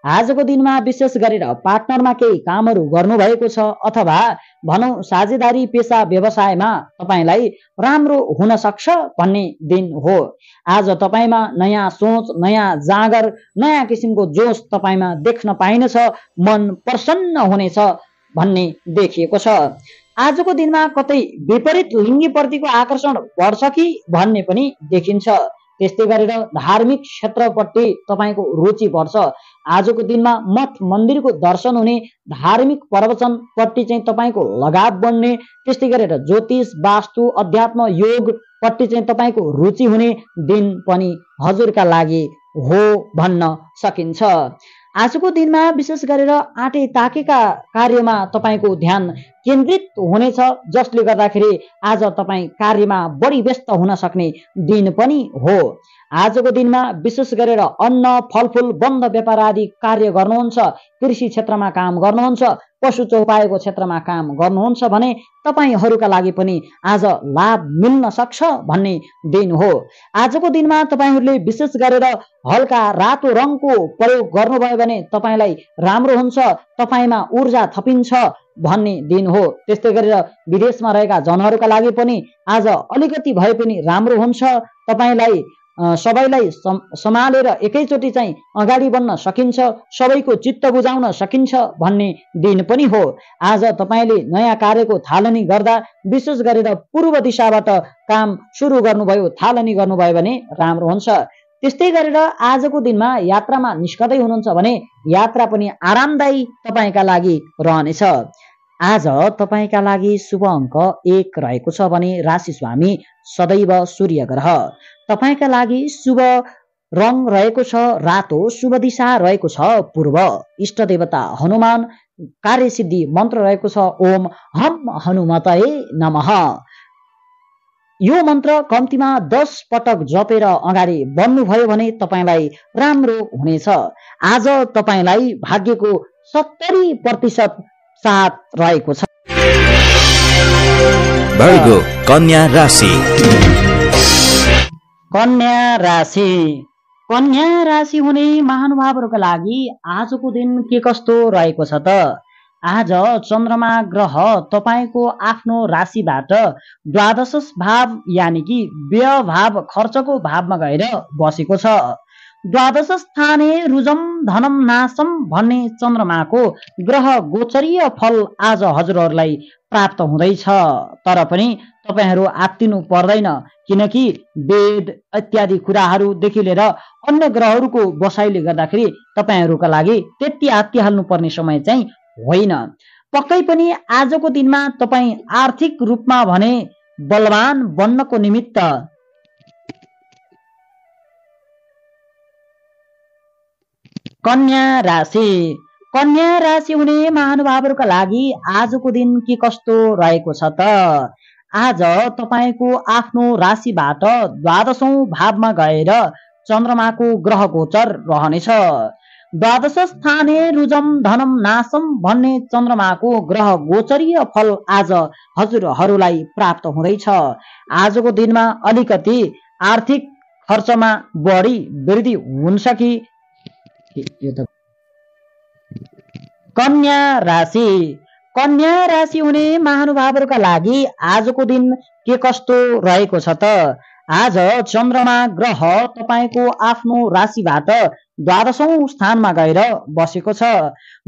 Speaker 3: आजको दिनमा विशेष गरेर पार्टनरमा केही कामहरू गर्नुभएको छ अथवा भनौँ साझेदारी पेसा व्यवसायमा तपाईँलाई राम्रो हुन सक्छ भन्ने दिन हो। आज तपाईँमा नयाँ सोच, नयाँ जागर, नयाँ किसिमको जोस तपाईँमा देख्न पाइनेछ। मन प्रसन्न हुनेछ भन्ने देखिएको छ। आजको दिनमा कतै विपरीत लिङ्गीप्रतिको आकर्षण बढ्छ कि भन्ने पनि देखिन्छ। त्यस्तै गरेर धार्मिक क्षेत्रपट्टि तपाईँको रुचि बढ्छ। आजको दिनमा मठ मन्दिरको दर्शन हुने, धार्मिक प्रवचनपट्टि चाहिँ तपाईँको लगाव बढ्ने, त्यस्तै गरेर ज्योतिष, वास्तु, अध्यात्म, योगपट्टि चाहिँ तपाईँको रुचि हुने दिन पनि हजुरका लागि हो भन्न सकिन्छ। आजको दिनमा विशेष गरेर आँटे ताकेका कार्यमा तपाईँको ध्यान केन्द्रित हुनेछ, जसले गर्दाखेरि आज तपाईँ कार्यमा बढी व्यस्त हुन सक्ने दिन पनि हो। आजको दिनमा विशेष गरेर अन्न, फलफुल, बन्द व्यापार आदि कार्य गर्नुहुन्छ, कृषि क्षेत्रमा काम गर्नुहुन्छ, पशु चौपाएको क्षेत्रमा काम गर्नुहुन्छ भने तपाईँहरूका लागि पनि आज लाभ मिल्न सक्छ भन्ने दिन हो। आजको दिनमा तपाईँहरूले विशेष गरेर हल्का रातो रङको प्रयोग गर्नुभयो भने तपाईँलाई राम्रो हुन्छ, तपाईँमा ऊर्जा थपिन्छ भन्ने दिन हो। त्यस्तै गरेर विदेशमा रहेका जनहरूका लागि पनि आज अलिकति भए पनि राम्रो हुन्छ। तपाईँलाई सबैलाई सम्हालेर एकैचोटि चाहिँ अगाडि बढ्न सकिन्छ, सबैको चित्त बुझाउन सकिन्छ भन्ने दिन पनि हो। आज तपाईँले नयाँ कार्यको थालनी गर्दा विशेष गरेर पूर्व दिशाबाट काम सुरु गर्नुभयो, थालनी गर्नुभयो भने राम्रो हुन्छ। त्यस्तै गरेर आजको दिनमा यात्रामा निस्कँदै हुनुहुन्छ भने यात्रा पनि आरामदायी तपाईँका लागि रहनेछ। आज तपाईँका लागि शुभ अङ्क 1 रहेको छ भने राशि स्वामी सदैव सूर्य ग्रह। तपाईँका लागि शुभ रङ रहेको छ रातो, शुभ दिशा रहेको छ पूर्व, इष्ट देवता हनुमान, कार्यसिद्धि मन्त्र रहेको छ ओम हम हनुमतये नमः। यो मन्त्र कम्तीमा 10 पटक जपेर अगाडि बढ्नुभयो भने तपाईँलाई राम्रो हुनेछ। आज तपाईँलाई भाग्यको 70% साथ रहेको छ।
Speaker 2: वर्गो कन्या राशि। कन्या राशि हुने महानुभावहरूका लागि आजको दिन के कस्तो रहेको छ त? आज चन्द्रमा ग्रह तपाईँको आफ्नो राशिबाट द्वादश भाव यानि कि व्यय भाव, खर्चको भावमा गएर बसेको छ। द्वादश स्थाने रुजम धनम नाशम भन्ने चन्द्रमाको ग्रह गोचरीय फल आज हजुरहरूलाई प्राप्त हुँदैछ। तर पनि तपाईहरू आत्तिनु पर्दैन, किनकि वेद इत्यादि कुराहरूदेखि लिएर अन्य ग्रहहरूको बसाइले गर्दाखेरि तपाईहरूका लागि त्यति आत्तिहाल्नु पर्ने समय चाहिँ होइन। पक्कै पनि आजको दिनमा तपाईँ आर्थिक रूपमा भने बलवान बन्नको निमित्त कन्या राशि हुने महानुभावहरूका लागि आजको दिन के कस्तो रहेको छ त?
Speaker 3: आज तपाईँको आफ्नो राशिबाट द्वादशौं भावमा गएर चन्द्रमाको ग्रह गोचर रहनेछ। द्वादश स्थाने रुजम धनम नाशम भन्ने चन्द्रमाको ग्रह गोचरीय फल आज हजुरहरूलाई प्राप्त हुँदैछ। आजको दिनमा अलिकति आर्थिक खर्चमा बढी वृद्धि हुन्छ कि। कन्या राशि हुने महानुभावहरूका लागि आजको दिन के कस्तो रहेको छ त? आज चन्द्रमा ग्रह तपाईँको आफ्नो राशिबाट द्वादशौं स्थानमा गएर बसेको छ।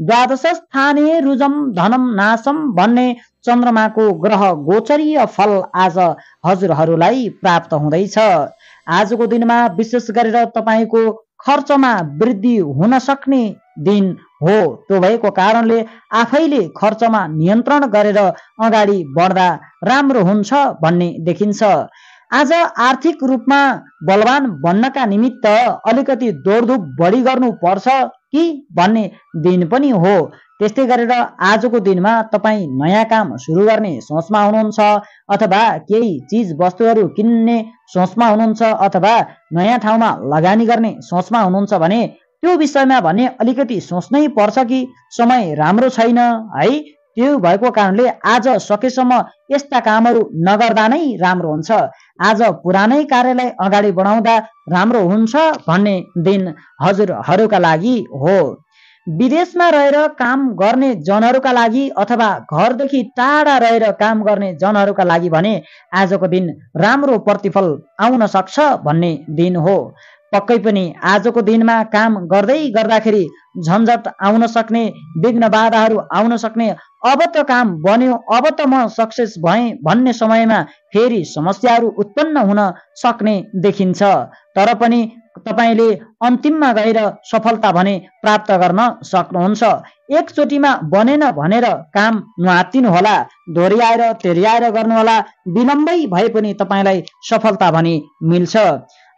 Speaker 3: द्वादश स्थाने रुजम धनम नाशम भन्ने चन्द्रमाको ग्रह गोचरीय फल आज हजुरहरूलाई प्राप्त हुँदैछ। आजको दिनमा विशेष गरेर तपाईँको खर्चमा वृद्धि हुन सक्ने दिन हो। त्यो भएको कारणले आफैले खर्चमा नियन्त्रण गरेर अगाडि बढ्दा राम्रो हुन्छ भन्ने देखिन्छ। आज आर्थिक रूपमा बलवान बन्नका निमित्त अलिकति दौडधुप बढी गर्नुपर्छ कि भन्ने दिन पनि हो। त्यस्तै गरेर आजको दिनमा तपाईँ नयाँ काम सुरु गर्ने सोचमा हुनुहुन्छ अथवा केही चिज वस्तुहरू किन्ने सोचमा हुनुहुन्छ अथवा नयाँ ठाउँमा लगानी गर्ने सोचमा हुनुहुन्छ भने त्यो विषयमा भने अलिकति सोच्नै पर्छ कि समय राम्रो छैन है। त्यो भएको कारणले आज सकेसम्म यस्ता कामहरू नगर्दा नै राम्रो हुन्छ। आज पुरानै कार्यलाई अगाडि बढाउँदा राम्रो हुन्छ भन्ने दिन हजुरहरूका लागि हो। विदेशमा रहेर काम गर्ने जनहरूका लागि अथवा घरदेखि टाढा रहेर काम गर्ने जनहरूका लागि भने आजको दिन राम्रो प्रतिफल आउन सक्छ भन्ने दिन हो। पक्कै पनि आजको दिनमा काम गर्दै गर्दाखेरि झन्झट आउन सक्ने, विघ्न बाधाहरू आउन सक्ने, अब त काम बन्यो अब त म सक्सेस भएँ भन्ने समयमा फेरि समस्याहरू उत्पन्न हुन सक्ने देखिन्छ। तर पनि तपाईले अन्तिममा गएर सफलता भने प्राप्त गर्न सक्नुहुन्छ। एकचोटिमा बनेन भनेर काम नआत्तिनु होला, दोहोर्याएर तेर्याएर गर्नुहोला। विलम्बै भए पनि तपाईलाई सफलता भने मिल्छ।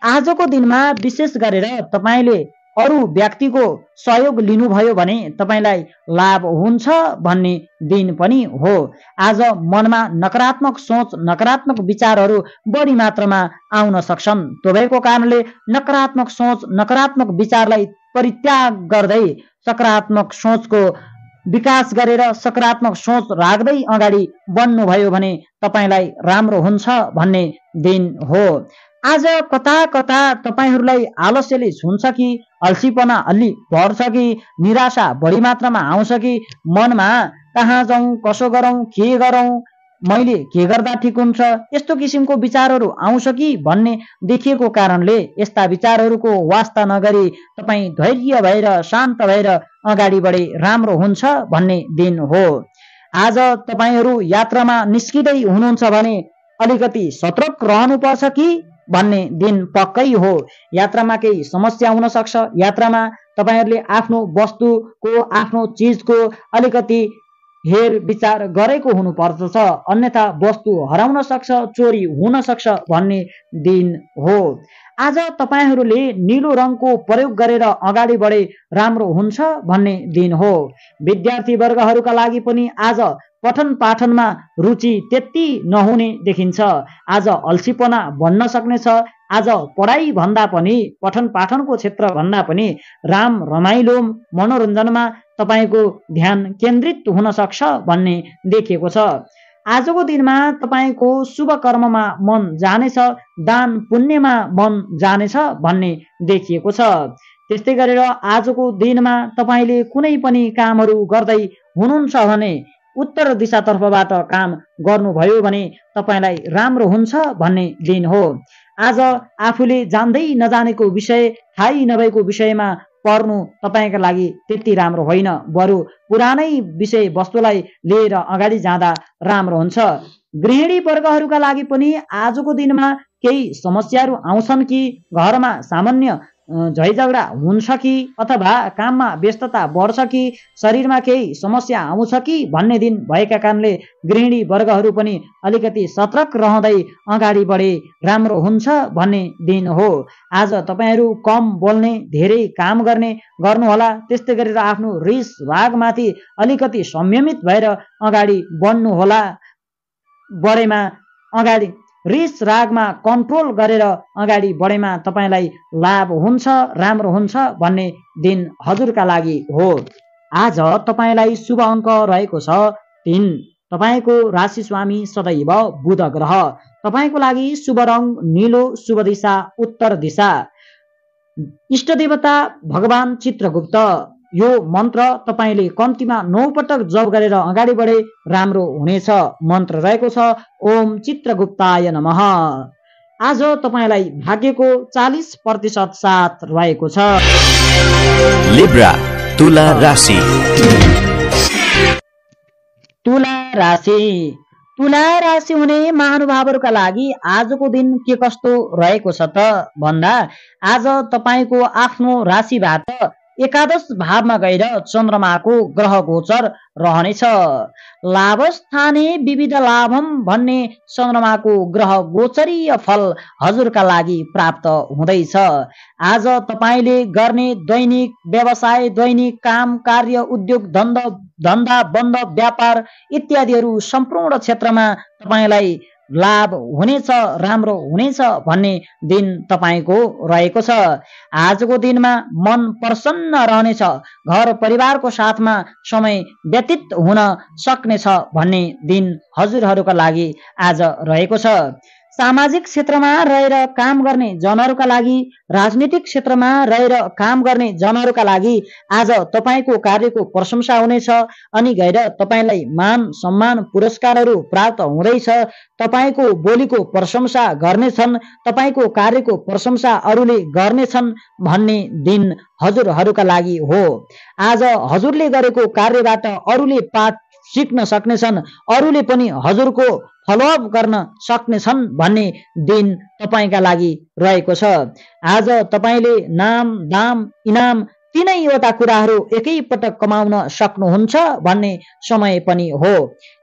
Speaker 3: आजको दिनमा विशेष गरेर तपाईले अरू व्यक्तिको सहयोग लिनुभयो भने तपाईलाई लाभ हुन्छ भन्ने दिन पनि हो। आज मनमा नकारात्मक सोच, नकारात्मक विचारहरू बढी मात्रामा आउन सक्छन्। त्यो भएको कारणले नकारात्मक सोच, नकारात्मक विचारलाई परित्याग गर्दै सकारात्मक सोचको विकास गरेर सकारात्मक सोच राख्दै अगाडि बढ्नुभयो भने तपाईलाई राम्रो हुन्छ भन्ने दिन हो। आज कता कता तपाईहरूलाई आलस्यले छुन्छ कि, अल्छीपना अलि बढ्छ कि, निराशा बढी मात्रामा आउँछ कि, मनमा कहाँ जाउँ, कसो गरौँ, के गरौँ, मैले के गर्दा ठिक हुन्छ, यस्तो किसिमको विचारहरू आउँछ कि भन्ने देखिएको कारणले यस्ता विचारहरूको वास्ता नगरी तपाईँ धैर्य भएर शान्त भएर अगाडि बढे राम्रो हुन्छ भन्ने दिन हो। आज तपाईहरू यात्रामा निस्किँदै हुनुहुन्छ भने अलिकति सतर्क रहनुपर्छ कि भन्ने दिन पक्कै हो। यात्रामा केही समस्या हुन सक्छ। यात्रामा तपाईहरूले आफ्नो वस्तुको, आफ्नो चिजको अलिकति हेर विचार गरेको हुनुपर्दछ, अन्यथा वस्तु हराउन सक्छ, चोरी हुन सक्छ भन्ने दिन हो। आज तपाईहरूले नीलो रङको प्रयोग गरेर अगाडि बढे राम्रो हुन्छ भन्ने दिन हो। विद्यार्थी वर्गहरूका लागि पनि आज पठन पाठनमा रुचि त्यति नहुने देखिन्छ। आज अल्छीपना बन्न सक्नेछ। आज पढाइ भन्दा पनि, पठन पाठनको क्षेत्र भन्दा पनि राम रमाइलो मनोरञ्जनमा तपाईको ध्यान केन्द्रित हुन सक्छ भन्ने देखिएको छ। आजको दिनमा तपाईको शुभ कर्ममा मन जानेछ, दान पुण्यमा मन जानेछ भन्ने देखिएको छ। त्यस्तै गरेर आजको दिनमा तपाईले कुनै पनि कामहरू गर्दै हुनुहुन्छ भने उत्तर दिशातर्फबाट काम गर्नुभयो भने तपाईलाई राम्रो हुन्छ भन्ने दिन हो। आज आफूले जान्दै नजानेको विषय, थाहै नभएको विषयमा पर्नु तपाईका लागि त्यति राम्रो होइन, बरु पुरानै विषय वस्तुलाई लिएर अगाडि जाँदा राम्रो हुन्छ। गृहिणी वर्गहरूका लागि पनि आजको दिनमा केही समस्याहरू आउँछन् कि, घरमा सामान्य झैझगडा हुन्छ कि, अथवा काममा व्यस्तता बढ्छ कि, शरीरमा केही समस्या आउँछ कि भन्ने दिन भएका कारणले गृहिणी वर्गहरू पनि अलिकति सतर्क रहँदै अगाडि बढे राम्रो हुन्छ भन्ने दिन हो। आज तपाईहरू कम बोल्ने, धेरै काम गर्ने गर्नुहोला। त्यस्तै गरेर आफ्नो रिस रागमाथि अलिकति संयमित भएर अगाडि बढ्नुहोला। बढेमा अगाडि रिस रागमा कन्ट्रोल गरेर अगाडि बढेमा तपाईँलाई लाभ हुन्छ, राम्रो हुन्छ भन्ने दिन हजुरका लागि हो। आज तपाईँलाई शुभ अङ्क रहेको छ 3। तपाईँको राशि स्वामी सदैव बुध ग्रह। तपाईँको लागि शुभ रङ नीलो, शुभ दिशा उत्तर दिशा। इष्ट देवता भगवान चित्रगुप्त। यो मन्त्र तपाईँले कम्तीमा 9 पटक जप गरेर अगाडि बढे राम्रो हुनेछ। मन्त्र रहेको छ ओम चित्रगुप्ताय नमः। आज तपाईँलाई भाग्यको 40% साथ रहेको छ।
Speaker 4: लिब्रा तुला राशि।
Speaker 3: तुला राशि हुने महानुभावहरूका लागि आजको दिन के कस्तो रहेको छ त भन्दा आज तपाईँको आफ्नो राशिबाट एकादश भावमा गएर चन्द्रमाको ग्रह गोचर रहनेछ। लाभस्थाने विविध लाभम भन्ने चन्द्रमाको ग्रह गोचरीय फल हजुरका लागि प्राप्त हुँदैछ। आज तपाईँले गर्ने दैनिक व्यवसाय, दैनिक काम कार्य, उद्योग धन्दा बन्द व्यापार इत्यादिहरू सम्पूर्ण क्षेत्रमा तपाईँलाई लाभ हुनेछ, राम्रो हुनेछ भन्ने दिन तपाईँको रहेको छ। आजको दिनमा मन प्रसन्न रहनेछ, घर परिवारको साथमा समय व्यतीत हुन सक्नेछ भन्ने दिन हजुरहरूका लागि आज रहेको छ। सामाजिक क्षेत्रमा रहेर काम गर्ने जनहरूका लागि, राजनीतिक क्षेत्रमा रहेर काम गर्ने जनहरूका लागि आज तपाईँको कार्यको प्रशंसा हुनेछ अनि गएर तपाईँलाई मान सम्मान पुरस्कारहरू प्राप्त हुँदैछ। तपाईँको बोलीको प्रशंसा गर्नेछन्, तपाईँको कार्यको प्रशंसा अरूले गर्नेछन् भन्ने दिन हजुरहरूका लागि हो। आज हजुरले गरेको कार्यबाट अरूले पाठ सिक्न सक्नेछन्, अरूले पनि हजुरको फलोअप गर्न सक्नेछन् भन्ने दिन तपाईँका लागि रहेको छ। आज तपाईँले नाम दाम इनाम तीनैवटा कुराहरू एकैपटक कमाउन सक्नुहुन्छ भन्ने समय पनि हो।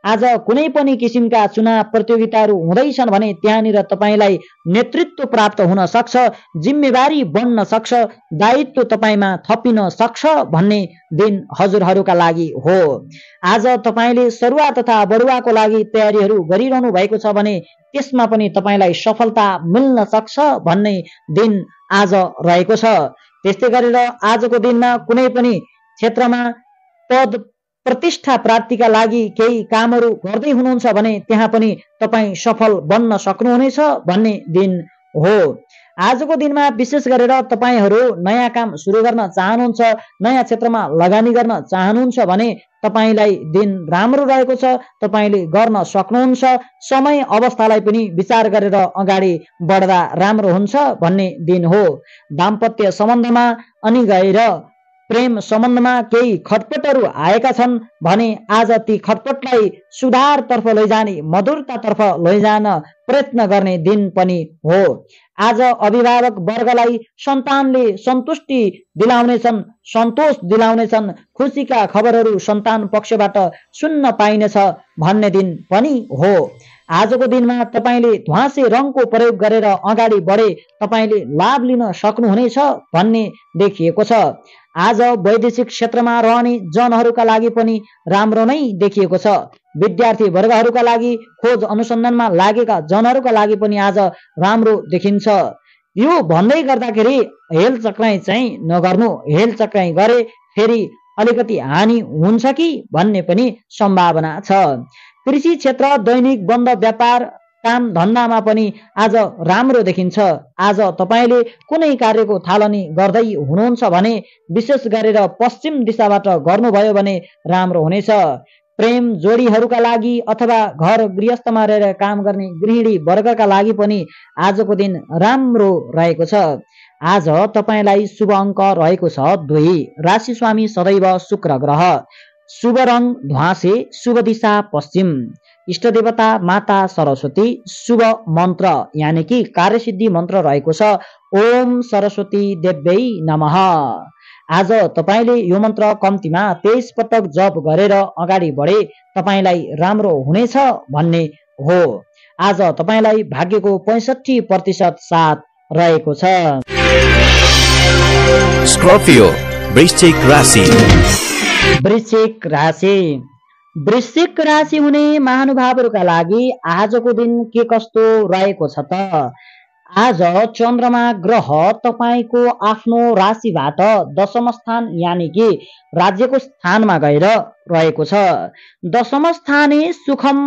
Speaker 3: आज कुनै पनि किसिमका चुनाव प्रतियोगिताहरू हुँदैछन् भने त्यहाँनिर तपाईँलाई नेतृत्व प्राप्त हुन सक्छ, जिम्मेवारी बढ्न सक्छ, दायित्व तपाईँमा थपिन सक्छ भन्ने दिन हजुरहरूका लागि हो। आज तपाईँले सरुवा तथा बढुवाको लागि तयारीहरू गरिरहनु भएको छ भने त्यसमा पनि तपाईँलाई सफलता मिल्न सक्छ भन्ने दिन आज रहेको छ। त्यस्तै गरेर आजको दिनमा कुनै पनि क्षेत्रमा पद प्रतिष्ठा प्राप्तिका लागि केही कामहरू गर्दै हुनुहुन्छ भने त्यहाँ पनि तपाईँ सफल बन्न सक्नुहुनेछ भन्ने दिन हो। आजको दिनमा विशेष गरेर तपाईँहरू नयाँ काम सुरु गर्न चाहनुहुन्छ, नयाँ क्षेत्रमा लगानी गर्न चाहनुहुन्छ भने तपाईँलाई दिन राम्रो रहेको छ, तपाईँले गर्न सक्नुहुन्छ। समय अवस्थालाई पनि विचार गरेर अगाडि बढ्दा राम्रो हुन्छ भन्ने दिन हो। दाम्पत्य सम्बन्धमा अनि गएर प्रेम सम्बन्धमा केही खटपटहरू आएका छन् भने आज ती खटपटलाई सुधारतर्फ लैजाने, मधुरतातर्फ लैजान प्रयत्न गर्ने दिन पनि हो। आज अभिभावक वर्गलाई सन्तानले सन्तुष्टि दिलाउनेछन्, सन्तोष दिलाउनेछन्, खुसीका खबरहरू सन्तान पक्षबाट सुन्न पाइनेछ भन्ने दिन पनि हो। आजको दिनमा तपाईँले ध्वाँसे रङको प्रयोग गरेर अगाडि बढे तपाईँले लाभ लिन सक्नुहुनेछ भन्ने देखिएको छ। आज वैदेशिक क्षेत्रमा रहने जनहरूका लागि पनि राम्रो नै देखिएको छ। विद्यार्थी वर्गहरूका लागि, खोज अनुसन्धानमा लागेका जनहरूका लागि पनि आज राम्रो देखिन्छ। यो भन्दै गर्दाखेरि हेलचक्राइ चाहिँ नगर्नु, हेलचक्राइ गरे फेरि अलिकति हानि हुन्छ कि भन्ने पनि सम्भावना छ। कृषि क्षेत्र, दैनिक बन्द व्यापार काम धन्दामा पनि आज राम्रो देखिन्छ। आज तपाईँले कुनै कार्यको थालनी गर्दै हुनुहुन्छ भने विशेष गरेर पश्चिम दिशाबाट गर्नुभयो भने राम्रो हुनेछ। प्रेम जोडीहरूका लागि अथवा घर गृहस्थमा रहेर काम गर्ने गृहिणी वर्गका लागि पनि आजको दिन राम्रो रहेको छ। आज तपाईँलाई शुभ अङ्क रहेको छ 2। राशि स्वामी सदैव शुक्र ग्रह। शुभ रङ ध्वाँसे, शुभ दिशा पश्चिम। इष्ट देवता माता सरस्वती। शुभ मन्त्र यानि कि कार्यसिद्धि मन्त्र रहेको छ ओम सरस्वती देव्यै नमः। आज तपाईँले यो मन्त्र कम्तीमा 23 पटक जप गरेर अगाडि बढे तपाईँलाई राम्रो हुनेछ भन्ने हो। आज तपाईँलाई भाग्यको 65% साथ रहेको छ।
Speaker 4: स्कर्पियो वृश्चिक राशि।
Speaker 3: वृश्चिक राशि। वृश्चिक राशि हुने महानुभावहरूका लागि आजको दिन के कस्तो रहेको छ त? आज चन्द्रमा ग्रह तपाईको आफ्नो राशिबाट दशम स्थान यानि कि राज्यको स्थानमा गएर रहेको छ। दशम स्थाने सुखम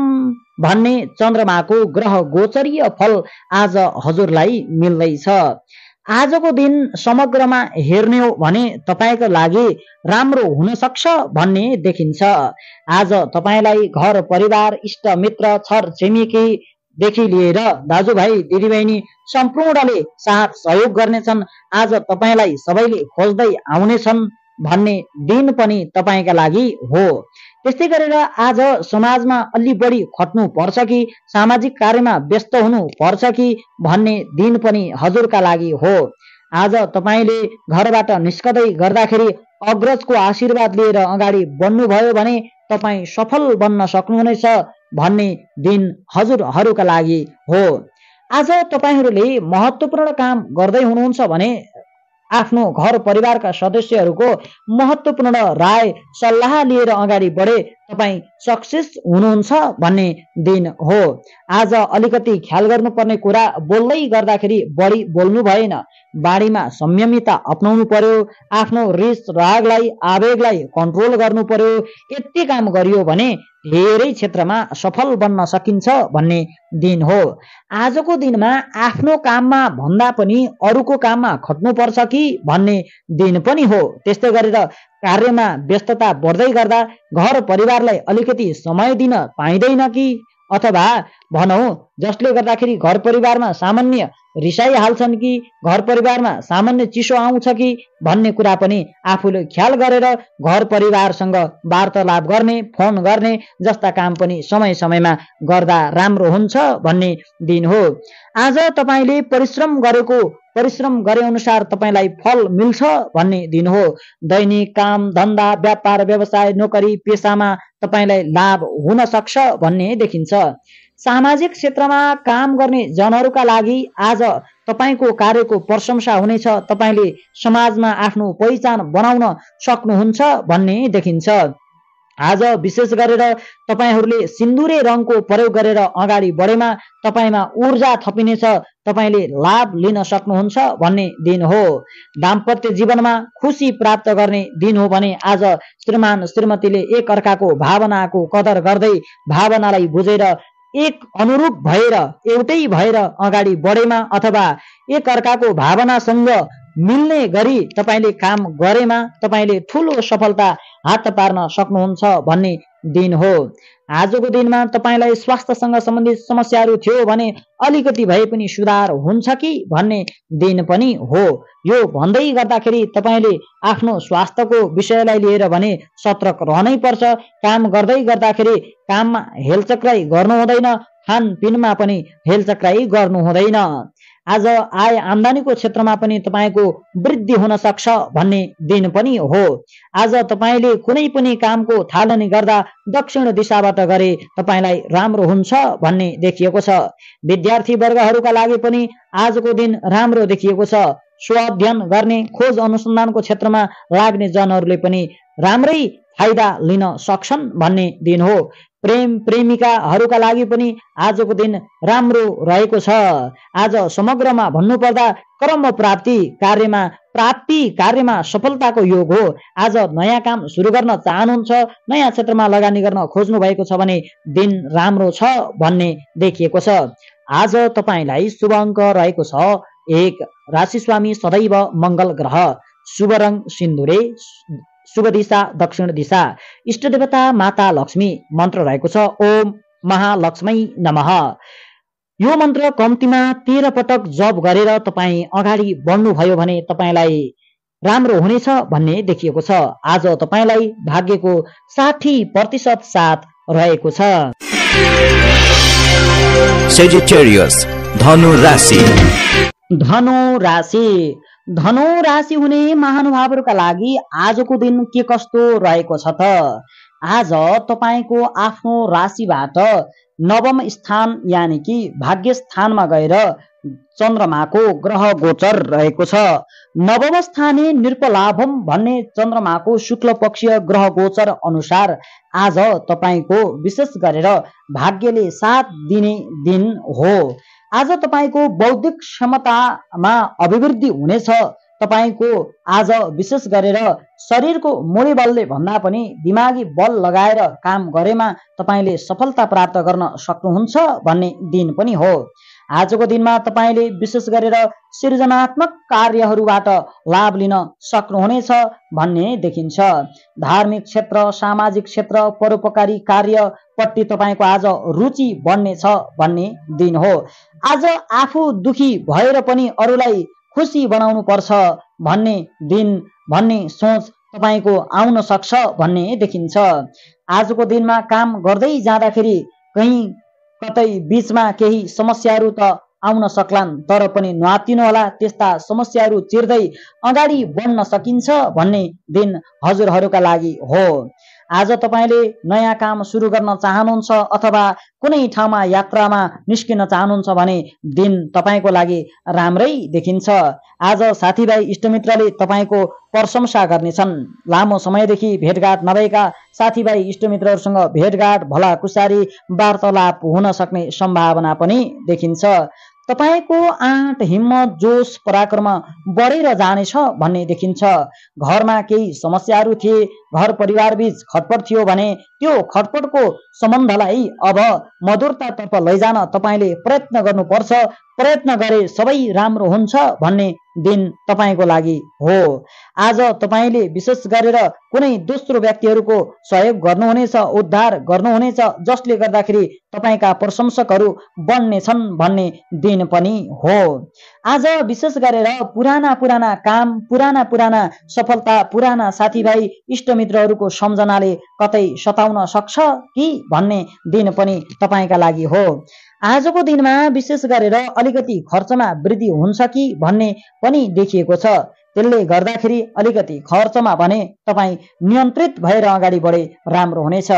Speaker 3: भन्ने चन्द्रमाको ग्रह गोचरीय फल आज हजुरलाई मिल्दैछ। आजको दिन समग्रमा हेर्ने हो भने तपाईको लागि राम्रो हुन सक्छ भन्ने देखिन्छ। आज तपाईलाई घर परिवार इष्ट मित्र छर छिमेकीदेखि लिएर दाजुभाइ दिदीबहिनी सम्पूर्णले साथ सहयोग गर्नेछन्। आज तपाईलाई सबैले खोज्दै आउनेछन् भन्ने दिन पनि तपाईका लागि हो। त्यस्तै गरेर आज समाजमा अलि बढी खट्नु पर्छ कि सामाजिक कार्यमा व्यस्त हुनु पर्छ कि भन्ने दिन पनि हजुरका लागि हो। आज तपाईले घरबाट निस्कदै गर्दाखेरि अग्रजको आशीर्वाद लिएर अगाडि बढ्नुभयो भने तपाई सफल बन्न सक्नुहुनेछ भन्ने दिन हजुरहरूका लागि हो। आज तपाईहरूले महत्त्वपूर्ण काम गर्दै हुनुहुन्छ भने आफ्नो घर परिवारका सदस्यहरूको महत्त्वपूर्ण राय सल्लाह लिएर अगाडि बढे तपाईँ सक्सेस हुनुहुन्छ भन्ने दिन हो। आज अलिकति ख्याल गर्नुपर्ने कुरा बोल्दै गर्दाखेरि बढी बोल्नु भएन। बाणीमा संयमिता अपनाउनु पर्यो। आफ्नो रिस रागलाई आवेगलाई कन्ट्रोल गर्नु पर्यो। यति काम गरियो भने धेरै क्षेत्रमा सफल बन्न सकिन्छ भन्ने दिन हो। आजको दिनमा आफ्नो काममा भन्दा पनि अरूको काममा खट्नुपर्छ कि भन्ने दिन पनि हो। त्यस्तै गरेर कार्यमा व्यस्तता बढ्दै गर्दा घर परिवारलाई अलिकति समय दिन पाइँदैन कि अथवा भनौँ जसले गर्दाखेरि घर परिवारमा सामान्य रिसाइहाल्छन् कि घर परिवारमा सामान्य चिसो आउँछ कि भन्ने कुरा पनि आफूले ख्याल गरेर घर परिवारसँग वार्तालाप गर्ने फोन गर्ने जस्ता काम पनि समय समयमा गर्दा राम्रो हुन्छ भन्ने दिन हो। आज तपाईले परिश्रम गरे अनुसार तपाईलाई फल मिल्छ भन्ने दिन हो। दैनिक काम धन्दा व्यापार व्यवसाय नोकरी पेसामा तपाईलाई लाभ हुन सक्छ भन्ने देखिन्छ। सामाजिक क्षेत्रमा काम गर्ने जनहरूका लागि आज तपाईको कार्यको प्रशंसा हुनेछ। तपाईले समाजमा आफ्नो पहिचान बनाउन सक्नुहुन्छ भन्ने देखिन्छ। आज विशेष गरेर तपाईहरूले सिन्दुरे रङको प्रयोग गरेर अगाडि बढेमा तपाईमा ऊर्जा थपिनेछ। तपाईले लाभ लिन सक्नुहुन्छ भन्ने दिन हो। दाम्पत्य जीवनमा खुसी प्राप्त गर्ने दिन हो भने आज श्रीमान श्रीमतीले एक अर्काको भावनाको कदर गर्दै भावनालाई बुझेर एक अनुरूप भएर एउटै भएर अगाडि बढेमा अथवा एक अर्काको भावनासँग मिल्ने गरी तपाईले काम गरेमा तपाईले ठूलो सफलता हात पार्न सक्नुहुन्छ भन्ने दिन हो। आजको दिनमा तपाईलाई स्वास्थ्यसँग सम्बन्धित समस्याहरू थियो भने अलिकति भए पनि सुधार हुन्छ कि भन्ने दिन पनि हो। यो भन्दै गर्दाखेरि तपाईले आफ्नो स्वास्थ्यको विषयलाई लिएर भने सतर्क रहनै पर्छ। काम गर्दै गर्दाखेरि काममा हेलचक्राइ गर्नु हुँदैन। खानपिनमा पनि हेलचक्राइ गर्नु हुँदैन। आज आय आम्दानीको क्षेत्रमा पनि तपाईको वृद्धि हुन सक्छ भन्ने दिन पनि हो। आज तपाईले कुनै पनि कामको थालनी गर्दा दक्षिण दिशाबाट गरे तपाईलाई राम्रो हुन्छ भन्ने देखिएको छ। विद्यार्थी वर्गहरूका लागि पनि आजको दिन राम्रो देखिएको छ। स्वाध्ययन गर्ने खोज अनुसन्धानको क्षेत्रमा लाग्ने जनहरूले पनि राम्रै फाइदा लिन सक्छन् भन्ने दिन हो। प्रेम प्रेमिकाहरूका लागि पनि आजको दिन राम्रो रहेको छ। आज समग्रमा भन्नुपर्दा कर्म प्राप्ति कार्यमा सफलताको योग हो। आज नयाँ काम सुरु गर्न चाहनुहुन्छ, नयाँ क्षेत्रमा लगानी गर्न खोज्नु भएको छ भने दिन राम्रो छ भन्ने देखिएको छ। आज तपाईलाई शुभ अङ्क रहेको छ 1। राशि स्वामी सदैव मङ्गल ग्रह। शुभ रङ सिन्दुरे। शुभ दिशा दक्षिण दिशा। इष्ट देवता माता लक्ष्मी। मन्त्र रहेको छ ओम महालक्ष्मी नमः। यो मन्त्र कम्तीमा 13 पटक जप गरेर तपाईँ अगाडि बढ्नुभयो भने तपाईलाई राम्रो हुनेछ भन्ने देखिएको छ। आज तपाईलाई भाग्यको 60% साथ रहेको छ।
Speaker 4: सेजिटेरियस धनु राशि।
Speaker 3: धनु राशि हुने महानुभावहरूका लागि आजको दिन के कस्तो रहेको छ त? आज तपाईको आफ्नो राशिबाट नवम स्थान यानि कि भाग्य स्थानमा गएर चन्द्रमाको ग्रह गोचर रहेको छ। नवम स्थाने नृपलाभम भन्ने चन्द्रमाको शुक्ल पक्षीय ग्रह गोचर अनुसार आज तपाईको विशेष गरेर भाग्यले साथ दिने दिन हो। आज तपाईको बौद्धिक क्षमतामा अभिवृद्धि हुनेछ। तपाईको आज विशेष गरेर शरीरको मूडी बलले भन्दा पनि दिमागी बल लगाएर काम गरेमा तपाईले सफलता प्राप्त गर्न सक्नुहुन्छ भन्ने दिन पनि हो। आजको दिनमा तपाईले विशेष गरेर सृजनात्मक कार्यहरूबाट लाभ लिन सक्नुहुनेछ भन्ने देखिन्छ। धार्मिक क्षेत्र, सामाजिक क्षेत्र, परोपकारी कार्यपट्टि तपाईको आज रुचि बढ्नेछ भन्ने दिन हो। आज आफू दुखी भएर पनि अरूलाई खुसी बनाउनु पर्छ भन्ने सोच तपाईको आउन सक्छ भन्ने देखिन्छ। आजको दिनमा काम गर्दै जाँदाखेरि कहीँ कतै बीचमा केही समस्याहरू त आउन सक्लान्, तर पनि नआत्तिनु होला। त्यस्ता समस्याहरू चिर्दै अगाडि बढ्न सकिन्छ भन्ने दिन हजुरहरूका लागि हो। आज तपाईले नयाँ काम सुरु गर्न चाहनुहुन्छ अथवा कुनै ठाउँमा यात्रामा निस्किन चाहनुहुन्छ भने दिन तपाईको लागि राम्रै देखिन्छ। आज साथीभाइ इष्टमित्रले तपाईको प्रशंसा गर्नेछन्। लामो समयदेखि भेटघाट नभएका साथीभाइ इष्टमित्रहरूसँग भेटघाट, भलाकुसारी, वार्तालाप हुन सक्ने सम्भावना पनि देखिन्छ। तपाईको आँट, हिम्मत, जोश, पराक्रम बढेर जानेछ भन्ने देखिन्छ। घरमा केही समस्याहरू थिए, घर परिवार बीच खटपट थियो भने त्यो खटपटको सम्बन्धलाई अब मधुरतातर्फ लैजान तपाईले प्रयत्न गर्नुपर्छ। प्रयत्न गरे सबै राम्रो हुन्छ भन्ने दिन तपाईको लागि हो। आज तपाईले विशेष गरेर कुनै दोस्रो व्यक्तिहरूको सहयोग गर्नुहुनेछ, उद्धार गर्नुहुनेछ, जसले गर्दाखेरि तपाईका प्रशंसकहरू बढ्नेछन् भन्ने दिन पनि हो। आज विशेष गरेर पुराना काम, पुराना सफलता, पुराना साथीभाइ इष्टमित्रहरूको सम्झनाले कतै सताउन सक्छ कि भन्ने दिन पनि तपाईका लागि हो। आजको दिनमा विशेष गरेर अलिकति खर्चमा वृद्धि हुन्छ कि भन्ने पनि देखिएको छ। त्यसले गर्दाखेरि अलिकति खर्चमा भने तपाईँ नियन्त्रित भएर अगाडि बढे राम्रो हुनेछ।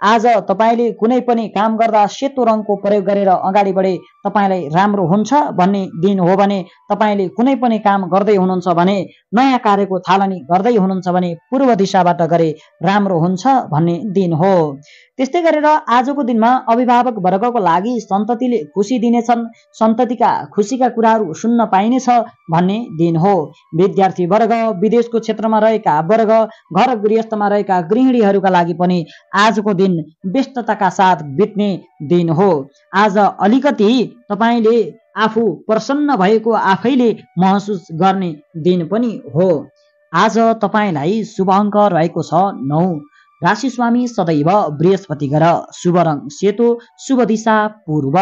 Speaker 3: आज तपाईले कुनै पनि काम गर्दा सेतो रङको प्रयोग गरेर अगाडि बढे तपाईलाई राम्रो हुन्छ भन्ने दिन हो भने तपाईले कुनै पनि काम गर्दै हुनुहुन्छ भने, नयाँ कार्यको थालनी गर्दै हुनुहुन्छ भने पूर्व दिशाबाट गरे राम्रो हुन्छ भन्ने दिन हो। त्यस्तै गरेर आजको दिनमा अभिभावक वर्गको लागि सन्ततिले खुसी दिनेछन्। सन्ततिका खुसीका कुराहरू सुन्न पाइनेछ भन्ने दिन हो। विद्यार्थी वर्ग, विदेशको क्षेत्रमा रहेका वर्ग, घर गृहस्थमा रहेका गृहिणीहरूका लागि पनि आजको दिन व्यस्तताका साथ बित्ने दिन हो। आज अलिकति तपाईले आफू प्रसन्न भएको आफैले महसुस गर्ने दिन पनि हो। आज तपाईलाई शुभ अङ्क रहेको छ 9। राशि स्वामी सदैव बृहस्पति ग्रह, शुभ रङ सेतो, शुभ दिशा पूर्व।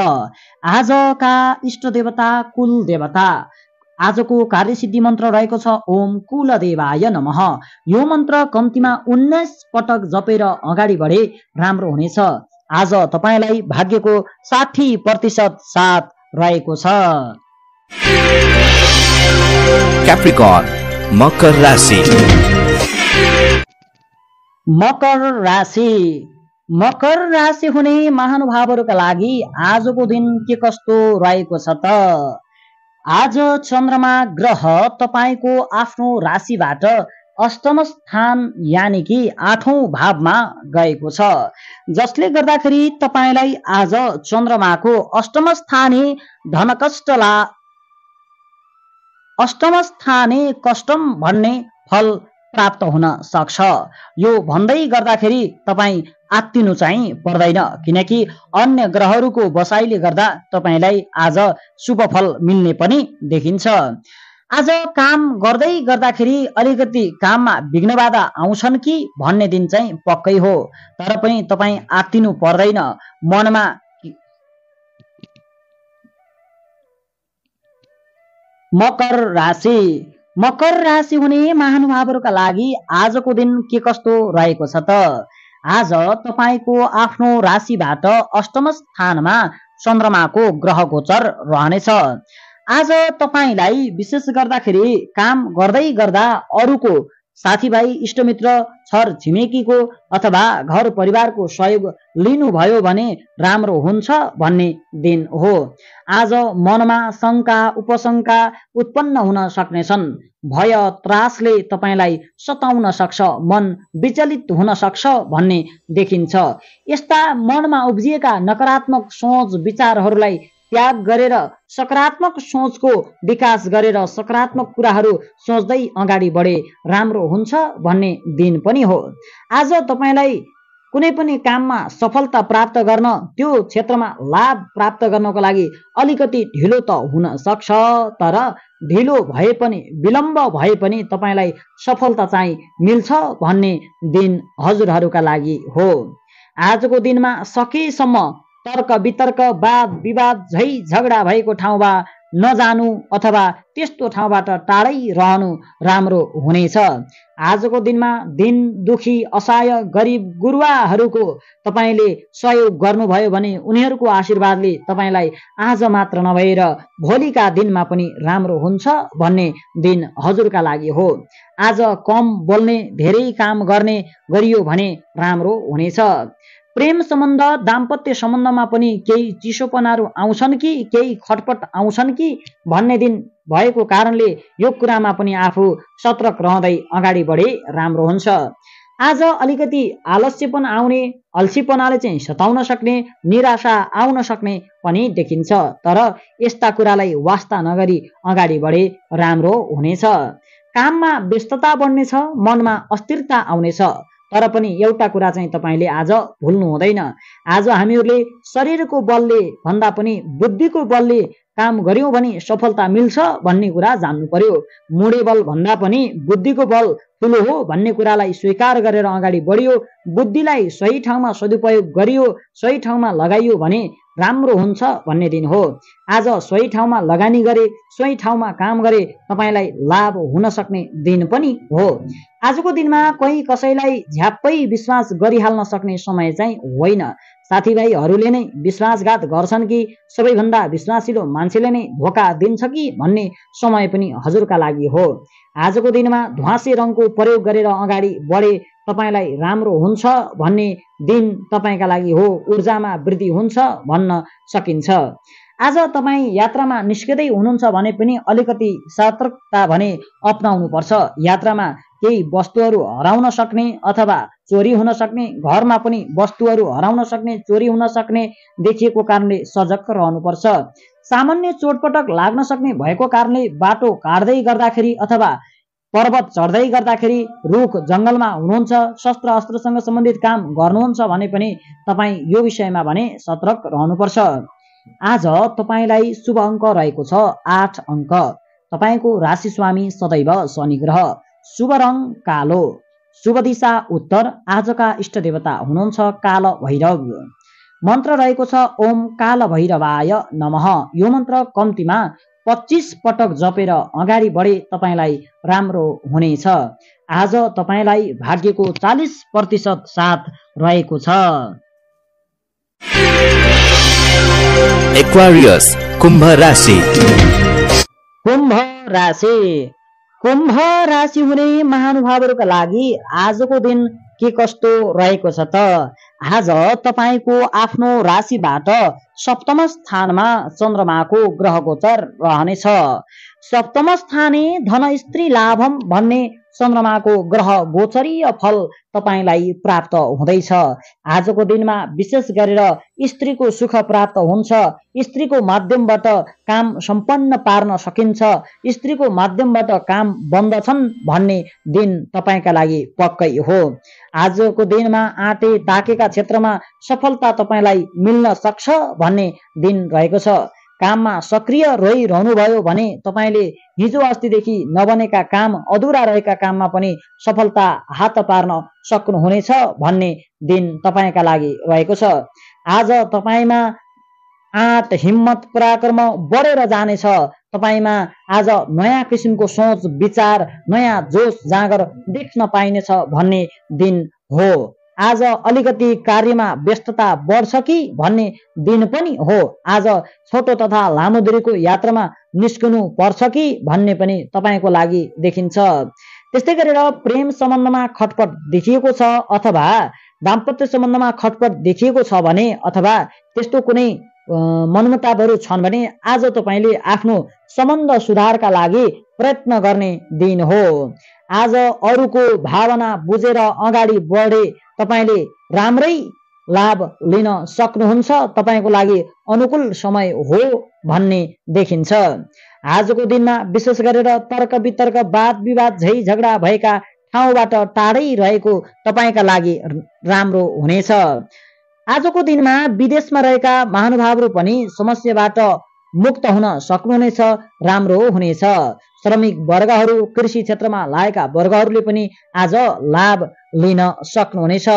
Speaker 3: आजका इष्ट देवता कुल देवता। आजको कार्यसिद्धि मन्त्र रहेको छ ओम कुलदेवाय नमः। यो मन्त्र कम्तीमा 19 पटक जपेर अगाडि बढे राम्रो हुनेछ। आज तपाईलाई भाग्यको 60% साथ रहेको छ।
Speaker 4: क्याप्रिकर्न, मकर राशि।
Speaker 3: मकर राशि हुने महानुभावहरूका लागि आजको दिन के कस्तो रहेको छ त? आज चन्द्रमा ग्रह तपाईको आफ्नो राशिबाट अष्टम स्थान यानि कि 8औं भावमा गएको छ, जसले गर्दाखेरि तपाईलाई आज चन्द्रमाको अष्टम स्थाने कष्टम भन्ने फल प्राप्त हुन सक्छ। यो भन्दै गर्दाखेरि तपाईँ आत्तिनु चाहिँ पर्दैन, किनकि अन्य ग्रहहरूको बसाइले गर्दा तपाईलाई आज शुभ फल मिल्ने पनि देखिन्छ। आज काम गर्दै गर्दाखेरि अलिकति काममा विघ्न बाधा आउँछन् कि भन्ने दिन चाहिँ पक्कै हो, तर पनि तपाईँ आत्तिनु पर्दैन। मनमा मकर राशि हुने महानुभावहरूका लागि आजको दिन के कस्तो रहेको छ त? आज तपाईको आफ्नो राशिबाट अष्टम स्थानमा चन्द्रमाको ग्रह गोचर रहनेछ। आज तपाईलाई विशेष गर्दाखेरि काम गर्दै गर्दा अरूको साथीभाइ, इष्टमित्र, छर छिमेकीको अथवा घर परिवारको सहयोग लिनुभयो भने राम्रो हुन्छ भन्ने दिन हो। आज मनमा शङ्का उपशङ्का उत्पन्न हुन सक्नेछन्। भय त्रासले तपाईँलाई सताउन सक्छ, मन विचलित हुन सक्छ भन्ने देखिन्छ। यस्ता मनमा उब्जिएका नकारात्मक सोच विचारहरूलाई त्याग गरेर सकारात्मक सोचको विकास गरेर सकारात्मक कुराहरू सोच्दै अगाडि बढे राम्रो हुन्छ भन्ने दिन पनि हो। आज तपाईँलाई कुनै पनि काममा सफलता प्राप्त गर्न, त्यो क्षेत्रमा लाभ प्राप्त गर्नको लागि अलिकति ढिलो त हुन सक्छ, तर ढिलो भए पनि विलम्ब भए पनि तपाईँलाई सफलता चाहिँ मिल्छ भन्ने दिन हजुरहरूका लागि हो। आजको दिनमा सकेसम्म तर्क वितर्क वाद विवाद झै झगडा भएको ठाउँमा नजानु अथवा त्यस्तो ठाउँबाट टाढै रहनु राम्रो हुनेछ। आजको दिनमा दिन दुखी असहाय गरिब गुरुवाहरूको तपाईँले सहयोग गर्नुभयो भने उनीहरूको आशीर्वादले तपाईँलाई आज मात्र नभएर भोलिका दिनमा पनि राम्रो हुन्छ भन्ने दिन हजुरका लागि हो। आज कम बोल्ने धेरै काम गर्ने गरियो भने राम्रो हुनेछ। प्रेम सम्बन्ध दाम्पत्य सम्बन्धमा पनि केही चिसोपनाहरू आउँछन् कि केही खटपट आउँछन् कि भन्ने दिन भएको कारणले यो कुरामा पनि आफू सतर्क रहँदै अगाडि बढे राम्रो हुन्छ। आज अलिकति आलस्यपन आउने, अल्छीपनाले चाहिँ सताउन सक्ने, निराशा आउन सक्ने पनि देखिन्छ, तर यस्ता कुरालाई वास्ता नगरी अगाडि बढे राम्रो हुनेछ। काममा व्यस्तता बढ्नेछ, मनमा अस्थिरता आउनेछ, तर पनि एउटा कुरा चाहिँ तपाईँले आज भुल्नु हुँदैन। आज हामीहरूले शरीरको बलले भन्दा पनि बुद्धिको बलले काम गर्यौं भने सफलता मिल्छ भन्ने कुरा जान्नु पर्यो। मुडे बल भन्दा पनि बुद्धिको बल ठुलो हो भन्ने कुरालाई स्वीकार गरेर अगाडि बढियो, बुद्धिलाई सही ठाउँमा सदुपयोग गरियो, सही ठाउँमा लगाइयो भने राम्रो हुन्छ भन्ने दिन हो। आज सही ठाउँमा लगानी गरे, सही ठाउँमा काम गरे तपाईँलाई लाभ हुन सक्ने दिन पनि हो। आजको दिनमा कोही कसैलाई झ्याप्पै विश्वास गरिहाल्न सक्ने समय चाहिँ होइन। साथीभाइहरूले नै विश्वासघात गर्छन् कि सबैभन्दा विश्वासिलो मान्छेले नै धोका दिन्छ कि भन्ने समय पनि हजुरका लागि हो। आजको दिनमा ध्वाँसे रङको प्रयोग गरेर अगाडि बढे तपाईँलाई राम्रो हुन्छ भन्ने दिन तपाईँका लागि हो। ऊर्जामा वृद्धि हुन्छ भन्न सकिन्छ। आज तपाईँ यात्रामा निस्किँदै हुनुहुन्छ भने पनि अलिकति सतर्कता भने अपनाउनु पर्छ। यात्रामा केही वस्तुहरू हराउन सक्ने अथवा चोरी हुन सक्ने, घरमा पनि वस्तुहरू हराउन सक्ने, चोरी हुन सक्ने देखिएको कारणले सजग रहनुपर्छ। सामान्य चोटपटक लाग्न सक्ने भएको कारणले बाटो काट्दै गर्दाखेरि अथवा पर्वत चढ्दै गर्दाखेरि, रुख जङ्गलमा हुनुहुन्छ, शस्त्र अस्त्रसँग सम्बन्धित काम गर्नुहुन्छ भने पनि तपाईँ यो विषयमा भने सतर्क रहनुपर्छ। आज तपाईँलाई शुभ अङ्क रहेको छ 8 अङ्क। तपाईँको राशि स्वामी सदैव शनि ग्रह। शुभ रङ कालो। शुभ दिशा उत्तर। आजका इष्ट देवता हुनुहुन्छ काल भैरव। मन्त्र रहेको छ ओम काल भैरवाय नमः। यो मन्त्र कम्तीमा 25 पटक जपेर अगाडि बढे तपाईँलाई राम्रो हुनेछ। आज तपाईँलाई भाग्यको 40% साथ रहेको छ।
Speaker 4: एक्वारियस कुम्भ राशि।
Speaker 3: कुम्भ राशि। कुम्भ राशि हुने महानुभावहरूका लागि आजको दिन के कस्तो रहेको छ त? आज तपाईँको आफ्नो राशिबाट सप्तम स्थानमा चन्द्रमाको ग्रह गोचर रहनेछ। सप्तम स्थाने धन स्त्री लाभम भन्ने चन्द्रमाको ग्रह गोचरीय फल तपाईँलाई प्राप्त हुँदैछ। आजको दिनमा विशेष गरेर स्त्रीको सुख प्राप्त हुन्छ। स्त्रीको माध्यमबाट काम सम्पन्न पार्न सकिन्छ। स्त्रीको माध्यमबाट काम बन्दछन् भन्ने दिन तपाईँका लागि पक्कै हो। आजको दिनमा आँटे ताकेका क्षेत्रमा सफलता तपाईँलाई मिल्न सक्छ भन्ने दिन रहेको छ। काममा सक्रिय रहिरहनुभयो भने तपाईँले हिजो अस्तिदेखि नबनेका काम, अधुरा रहेका काममा पनि सफलता हात पार्न सक्नुहुनेछ भन्ने दिन तपाईँका लागि रहेको छ। आज तपाईँमा आँट हिम्मत पराक्रम बढेर जानेछ। तपाईँमा आज नयाँ किसिमको सोच विचार, नयाँ जोस जाँगर देख्न पाइनेछ भन्ने दिन हो। आज अलिकति कार्यमा व्यस्तता बढ्छ कि भन्ने दिन पनि हो। आज छोटो तथा लामो दूरीको यात्रामा निस्कनु पर्छ कि भन्ने पनि तपाईँको लागि देखिन्छ। त्यस्तै गरेर प्रेम सम्बन्धमा खटपट देखिएको छ अथवा दाम्पत्य सम्बन्धमा खटपट देखिएको छ भने अथवा त्यस्तो कुनै मनमुटावहरू छन् भने आज तपाईँले आफ्नो सम्बन्ध सुधारका लागि प्रयत्न गर्ने दिन हो। आज अरूको भावना बुझेर अगाडि बढे तपाईँले राम्रै लाभ लिन सक्नुहुन्छ। तपाईँको लागि अनुकूल समय हो भन्ने देखिन्छ। आजको दिनमा विशेष गरेर तर्क वितर्क वाद विवाद झै झगडा भएका ठाउँबाट टाढै रहेको तपाईँका लागि राम्रो हुनेछ। आजको दिनमा विदेशमा रहेका महानुभावहरू पनि समस्याबाट मुक्त हुन सक्नुहुनेछ, राम्रो हुनेछ। श्रमिक वर्गहरू, कृषि क्षेत्रमा लागेका वर्गहरूले पनि आज लाभ लिन सक्नुहुनेछ।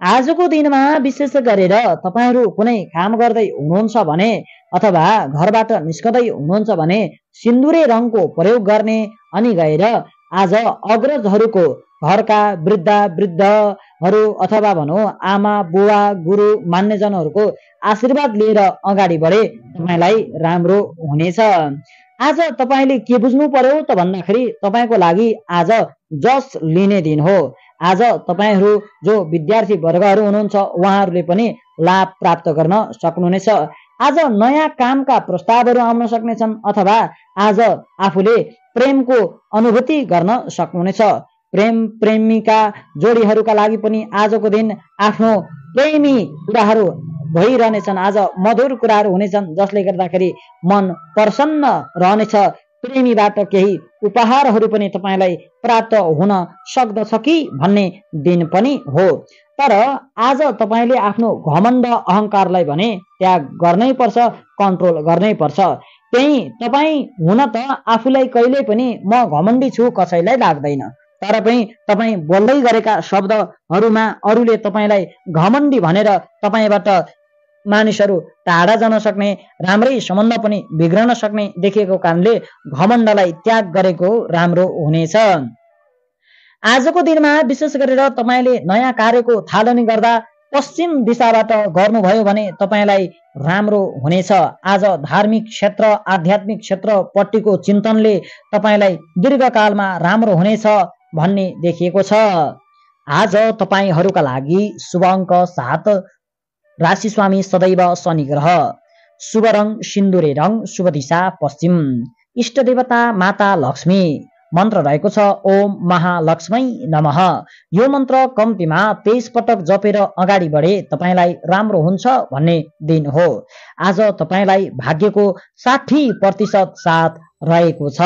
Speaker 3: आजको दिनमा विशेष गरेर तपाईँहरू कुनै काम गर्दै हुनुहुन्छ भने अथवा घरबाट निस्कँदै हुनुहुन्छ भने सिन्दुरे रङको प्रयोग गर्ने अनि गएर आज अग्रजहरूको घरका वृद्धहरू अथवा भनौँ आमा बुवा गुरु मान्यजनहरूको आशीर्वाद लिएर अगाडि बढे तपाईँलाई राम्रो हुनेछ। आज तपाईँले के बुझ्नु पर्यो त भन्दाखेरि तपाईँको लागि आज जस लिने दिन हो। आज तपाईँहरू जो विद्यार्थी वर्गहरू हुनुहुन्छ उहाँहरूले पनि लाभ प्राप्त गर्न सक्नुहुनेछ। आज नयाँ कामका प्रस्तावहरू आउन सक्नेछन् अथवा आज आफूले प्रेमको अनुभूति गर्न सक्नुहुनेछ। प्रेम प्रेमिका जोडीहरूका लागि पनि आजको दिन आफ्नो प्रेमी कुराहरू भइरहनेछन्। आज मधुर कुराहरू हुनेछन् जसले गर्दाखेरि मन प्रसन्न रहनेछ। प्रेमीबाट केही उपहारहरू पनि तपाईँलाई प्राप्त हुन सक्दछ कि भन्ने दिन पनि हो। तर आज तपाईँले आफ्नो घमण्ड अहङ्कारलाई भने त्याग गर्नै पर्छ, कन्ट्रोल गर्नै पर्छ। त्यही तपाईँ हुन त आफूलाई कहिल्यै पनि म घमण्डी छु कसैलाई लाग्दैन, तर पनि तपाईँ बोल्दै गरेका शब्दहरूमा अरूले तपाईँलाई घमण्डी भनेर तपाईँबाट मानिसहरू टाढा जान सक्ने, राम्रै सम्बन्ध पनि बिग्रन सक्ने देखिएको कारणले घमण्डलाई त्याग गरेको राम्रो हुनेछ। आजको दिनमा विशेष गरेर तपाईँले नयाँ कार्यको थालनी गर्दा पश्चिम दिशाबाट गर्नुभयो भने तपाईँलाई राम्रो हुनेछ। आज धार्मिक क्षेत्र आध्यात्मिक क्षेत्रपट्टिको चिन्तनले तपाईँलाई दीर्घकालमा राम्रो हुनेछ भन्ने देखिएको छ। आज तपाईँहरूका लागि शुभ अङ्क 7, राशि स्वामी सदैव शनि ग्रह, शुभ रङ सिन्दुरे रङ, शुभ दिशा पश्चिम, इष्ट देवता माता लक्ष्मी। मन्त्र रहेको छ ओम महालक्ष्मी नमः। यो मन्त्र कम्तीमा 23 पटक जपेर अगाडि बढे तपाईँलाई राम्रो हुन्छ भन्ने दिन हो। आज तपाईँलाई भाग्यको 60% साथ रहेको छ।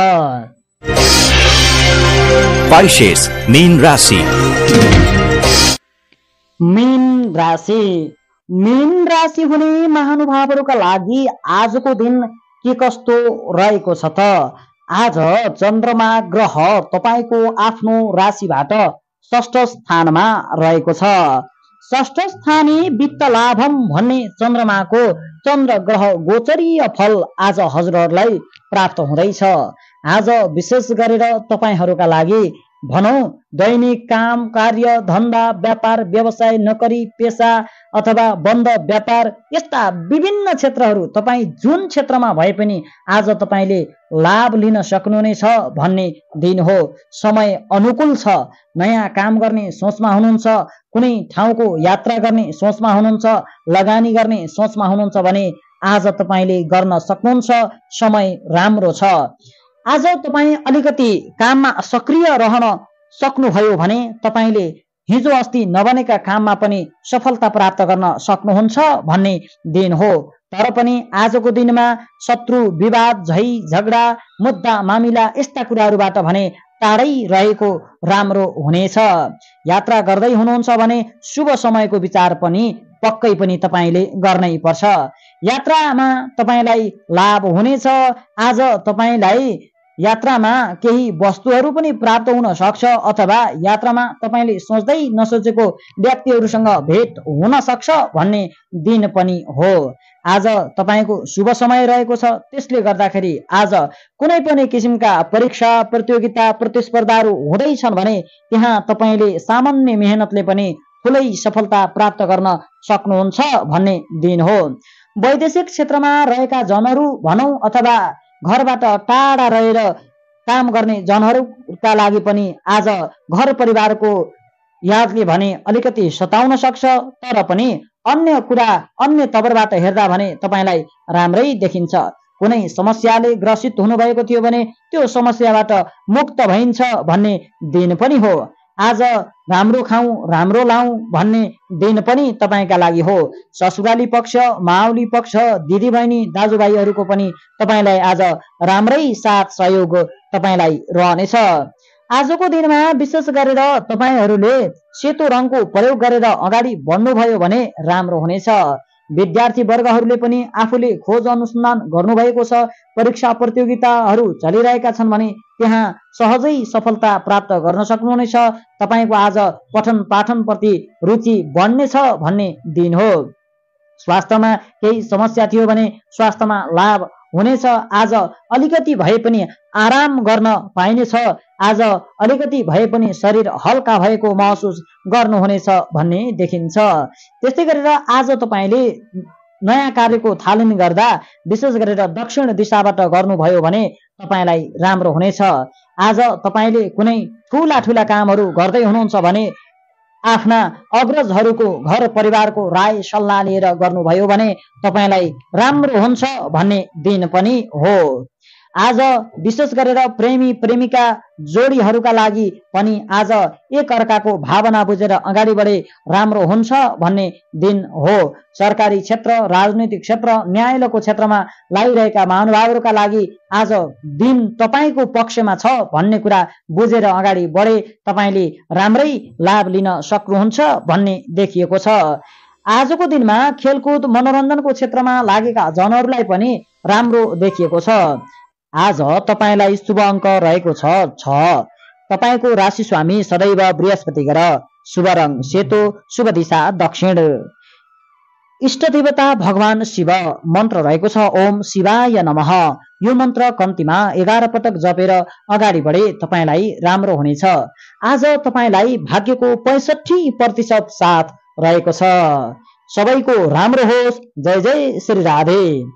Speaker 4: पाइसेस मीन राशि।
Speaker 3: मीन राशि हुने महानुभावहरूका लागि आजको दिन के कस्तो रहेको छ त? आज चन्द्रमा ग्रह तपाईको आफ्नो राशिबाट 6ष्ठ स्थानमा रहेको छ। 6ष्ठ स्थाने वित्त लाभम भन्ने चन्द्रमाको चन्द्र ग्रह गोचरीय फल आज हजुरहरूलाई प्राप्त हुँदैछ। आज विशेष गरेर तपाईहरूका लागि भनौँ दैनिक काम कार्य धन्दा व्यापार व्यवसाय नोकरी पेसा अथवा बन्द व्यापार यस्ता विभिन्न क्षेत्रहरू तपाईँ जुन क्षेत्रमा भए पनि आज तपाईँले लाभ लिन सक्नुहुनेछ भन्ने दिन हो। समय अनुकूल छ। नयाँ काम गर्ने सोचमा हुनुहुन्छ, कुनै ठाउँको यात्रा गर्ने सोचमा हुनुहुन्छ, लगानी गर्ने सोचमा हुनुहुन्छ भने आज तपाईँले गर्न सक्नुहुन्छ। समय राम्रो छ। आज तपाईँ अलिकति काममा सक्रिय रहन सक्नुभयो भने तपाईँले हिजो अस्ति नबनेका काममा पनि सफलता प्राप्त गर्न सक्नुहुन्छ भन्ने दिन हो। तर पनि आजको दिनमा शत्रु विवाद झै झगडा मुद्दा मामिला यस्ता कुराहरूबाट भने टाढै रहेको राम्रो हुनेछ। यात्रा गर्दै हुनुहुन्छ भने शुभ समयको विचार पनि पक्कै पनि तपाईँले गर्नै पर्छ। यात्रामा तपाईँलाई लाभ हुनेछ। आज तपाईँलाई यात्रामा केही वस्तुहरू पनि प्राप्त हुन सक्छ अथवा यात्रामा तपाईँले सोच्दै नसोचेको व्यक्तिहरूसँग भेट हुन सक्छ भन्ने दिन पनि हो। आज तपाईँको शुभ समय रहेको छ। त्यसले गर्दाखेरि आज कुनै पनि किसिमका परीक्षा प्रतियोगिता प्रतिस्पर्धाहरू हुँदैछन् भने त्यहाँ तपाईँले सामान्य मेहनतले पनि ठुलै सफलता प्राप्त गर्न सक्नुहुन्छ भन्ने दिन हो। वैदेशिक क्षेत्रमा रहेका जनहरू भनौँ अथवा घरबाट टाढा रहेर काम गर्ने जनहरूका लागि पनि आज घर परिवारको यादले भने अलिकति सताउन सक्छ, तर पनि अन्य कुरा अन्य तवरबाट हेर्दा भने तपाईँलाई राम्रै देखिन्छ। कुनै समस्याले ग्रसित हुनुभएको थियो भने त्यो समस्याबाट मुक्त भइन्छ भन्ने दिन पनि हो। आज राम्रो खाउँ राम्रो लाउँ भन्ने दिन पनि तपाईँका लागि हो। ससुराली पक्ष, माउली पक्ष, दिदीबहिनी दाजुभाइहरूको पनि तपाईँलाई आज राम्रै साथ सहयोग तपाईँलाई रहनेछ। आजको दिनमा विशेष गरेर तपाईँहरूले सेतो रङको प्रयोग गरेर अगाडि बढ्नुभयो भने राम्रो हुनेछ। विद्यार्थी वर्गहरूले पनि आफूले खोज अनुसन्धान गर्नुभएको छ, परीक्षा प्रतियोगिताहरू चलिरहेका छन् भने त्यहाँ सहजै सफलता प्राप्त गर्न सक्नुहुनेछ। तपाईँको आज पठन पाठनप्रति रुचि बढ्नेछ भन्ने दिन हो। स्वास्थ्यमा केही समस्या थियो भने स्वास्थ्यमा लाभ हुनेछ। आज अलिकति भए पनि आराम गर्न पाइनेछ। आज अलिकति भए पनि शरीर हल्का भएको महसुस गर्नुहुनेछ भन्ने देखिन्छ। त्यस्तै गरेर आज तपाईँले नयाँ कार्यको थालनी गर्दा विशेष गरेर दक्षिण दिशाबाट गर्नुभयो भने तपाईँलाई राम्रो हुनेछ। आज तपाईँले कुनै ठुला ठुला कामहरू गर्दै हुनुहुन्छ भने आफ्ना अग्रजहरूको घर परिवारको राय सल्लाह लिएर गर्नुभयो भने तपाईँलाई राम्रो हुन्छ भन्ने दिन पनि हो। आज विशेष गरेर प्रेमी प्रेमिका जोडीहरूका लागि पनि आज एक अर्काको भावना बुझेर अगाडि बढे राम्रो हुन्छ भन्ने दिन हो। सरकारी क्षेत्र, राजनैतिक क्षेत्र, न्यायालयको क्षेत्रमा लागिरहेका महानुभावहरूका लागि आज दिन तपाईँको पक्षमा छ भन्ने कुरा बुझेर अगाडि बढे तपाईँले राम्रै लाभ लिन सक्नुहुन्छ भन्ने देखिएको छ। आजको दिनमा खेलकुद मनोरञ्जनको क्षेत्रमा लागेका जनहरूलाई पनि राम्रो देखिएको छ। आज तपाईँलाई शुभ अङ्क रहेको छ 6। तपाईँको राशि स्वामी सदैव बृहस्पति ग्रह, शुभ रङ सेतो, शुभ दिशा दक्षिण। इष्ट देवता भगवान शिव, मन्त्र रहेको छ ओम शिवाय नमः। यो मन्त्र कम्तीमा 11 पटक जपेर अगाडि बढे तपाईँलाई राम्रो हुनेछ। आज तपाईँलाई भाग्यको 65% साथ रहेको छ। सबैको राम्रो होस्। जय जय श्री राधे।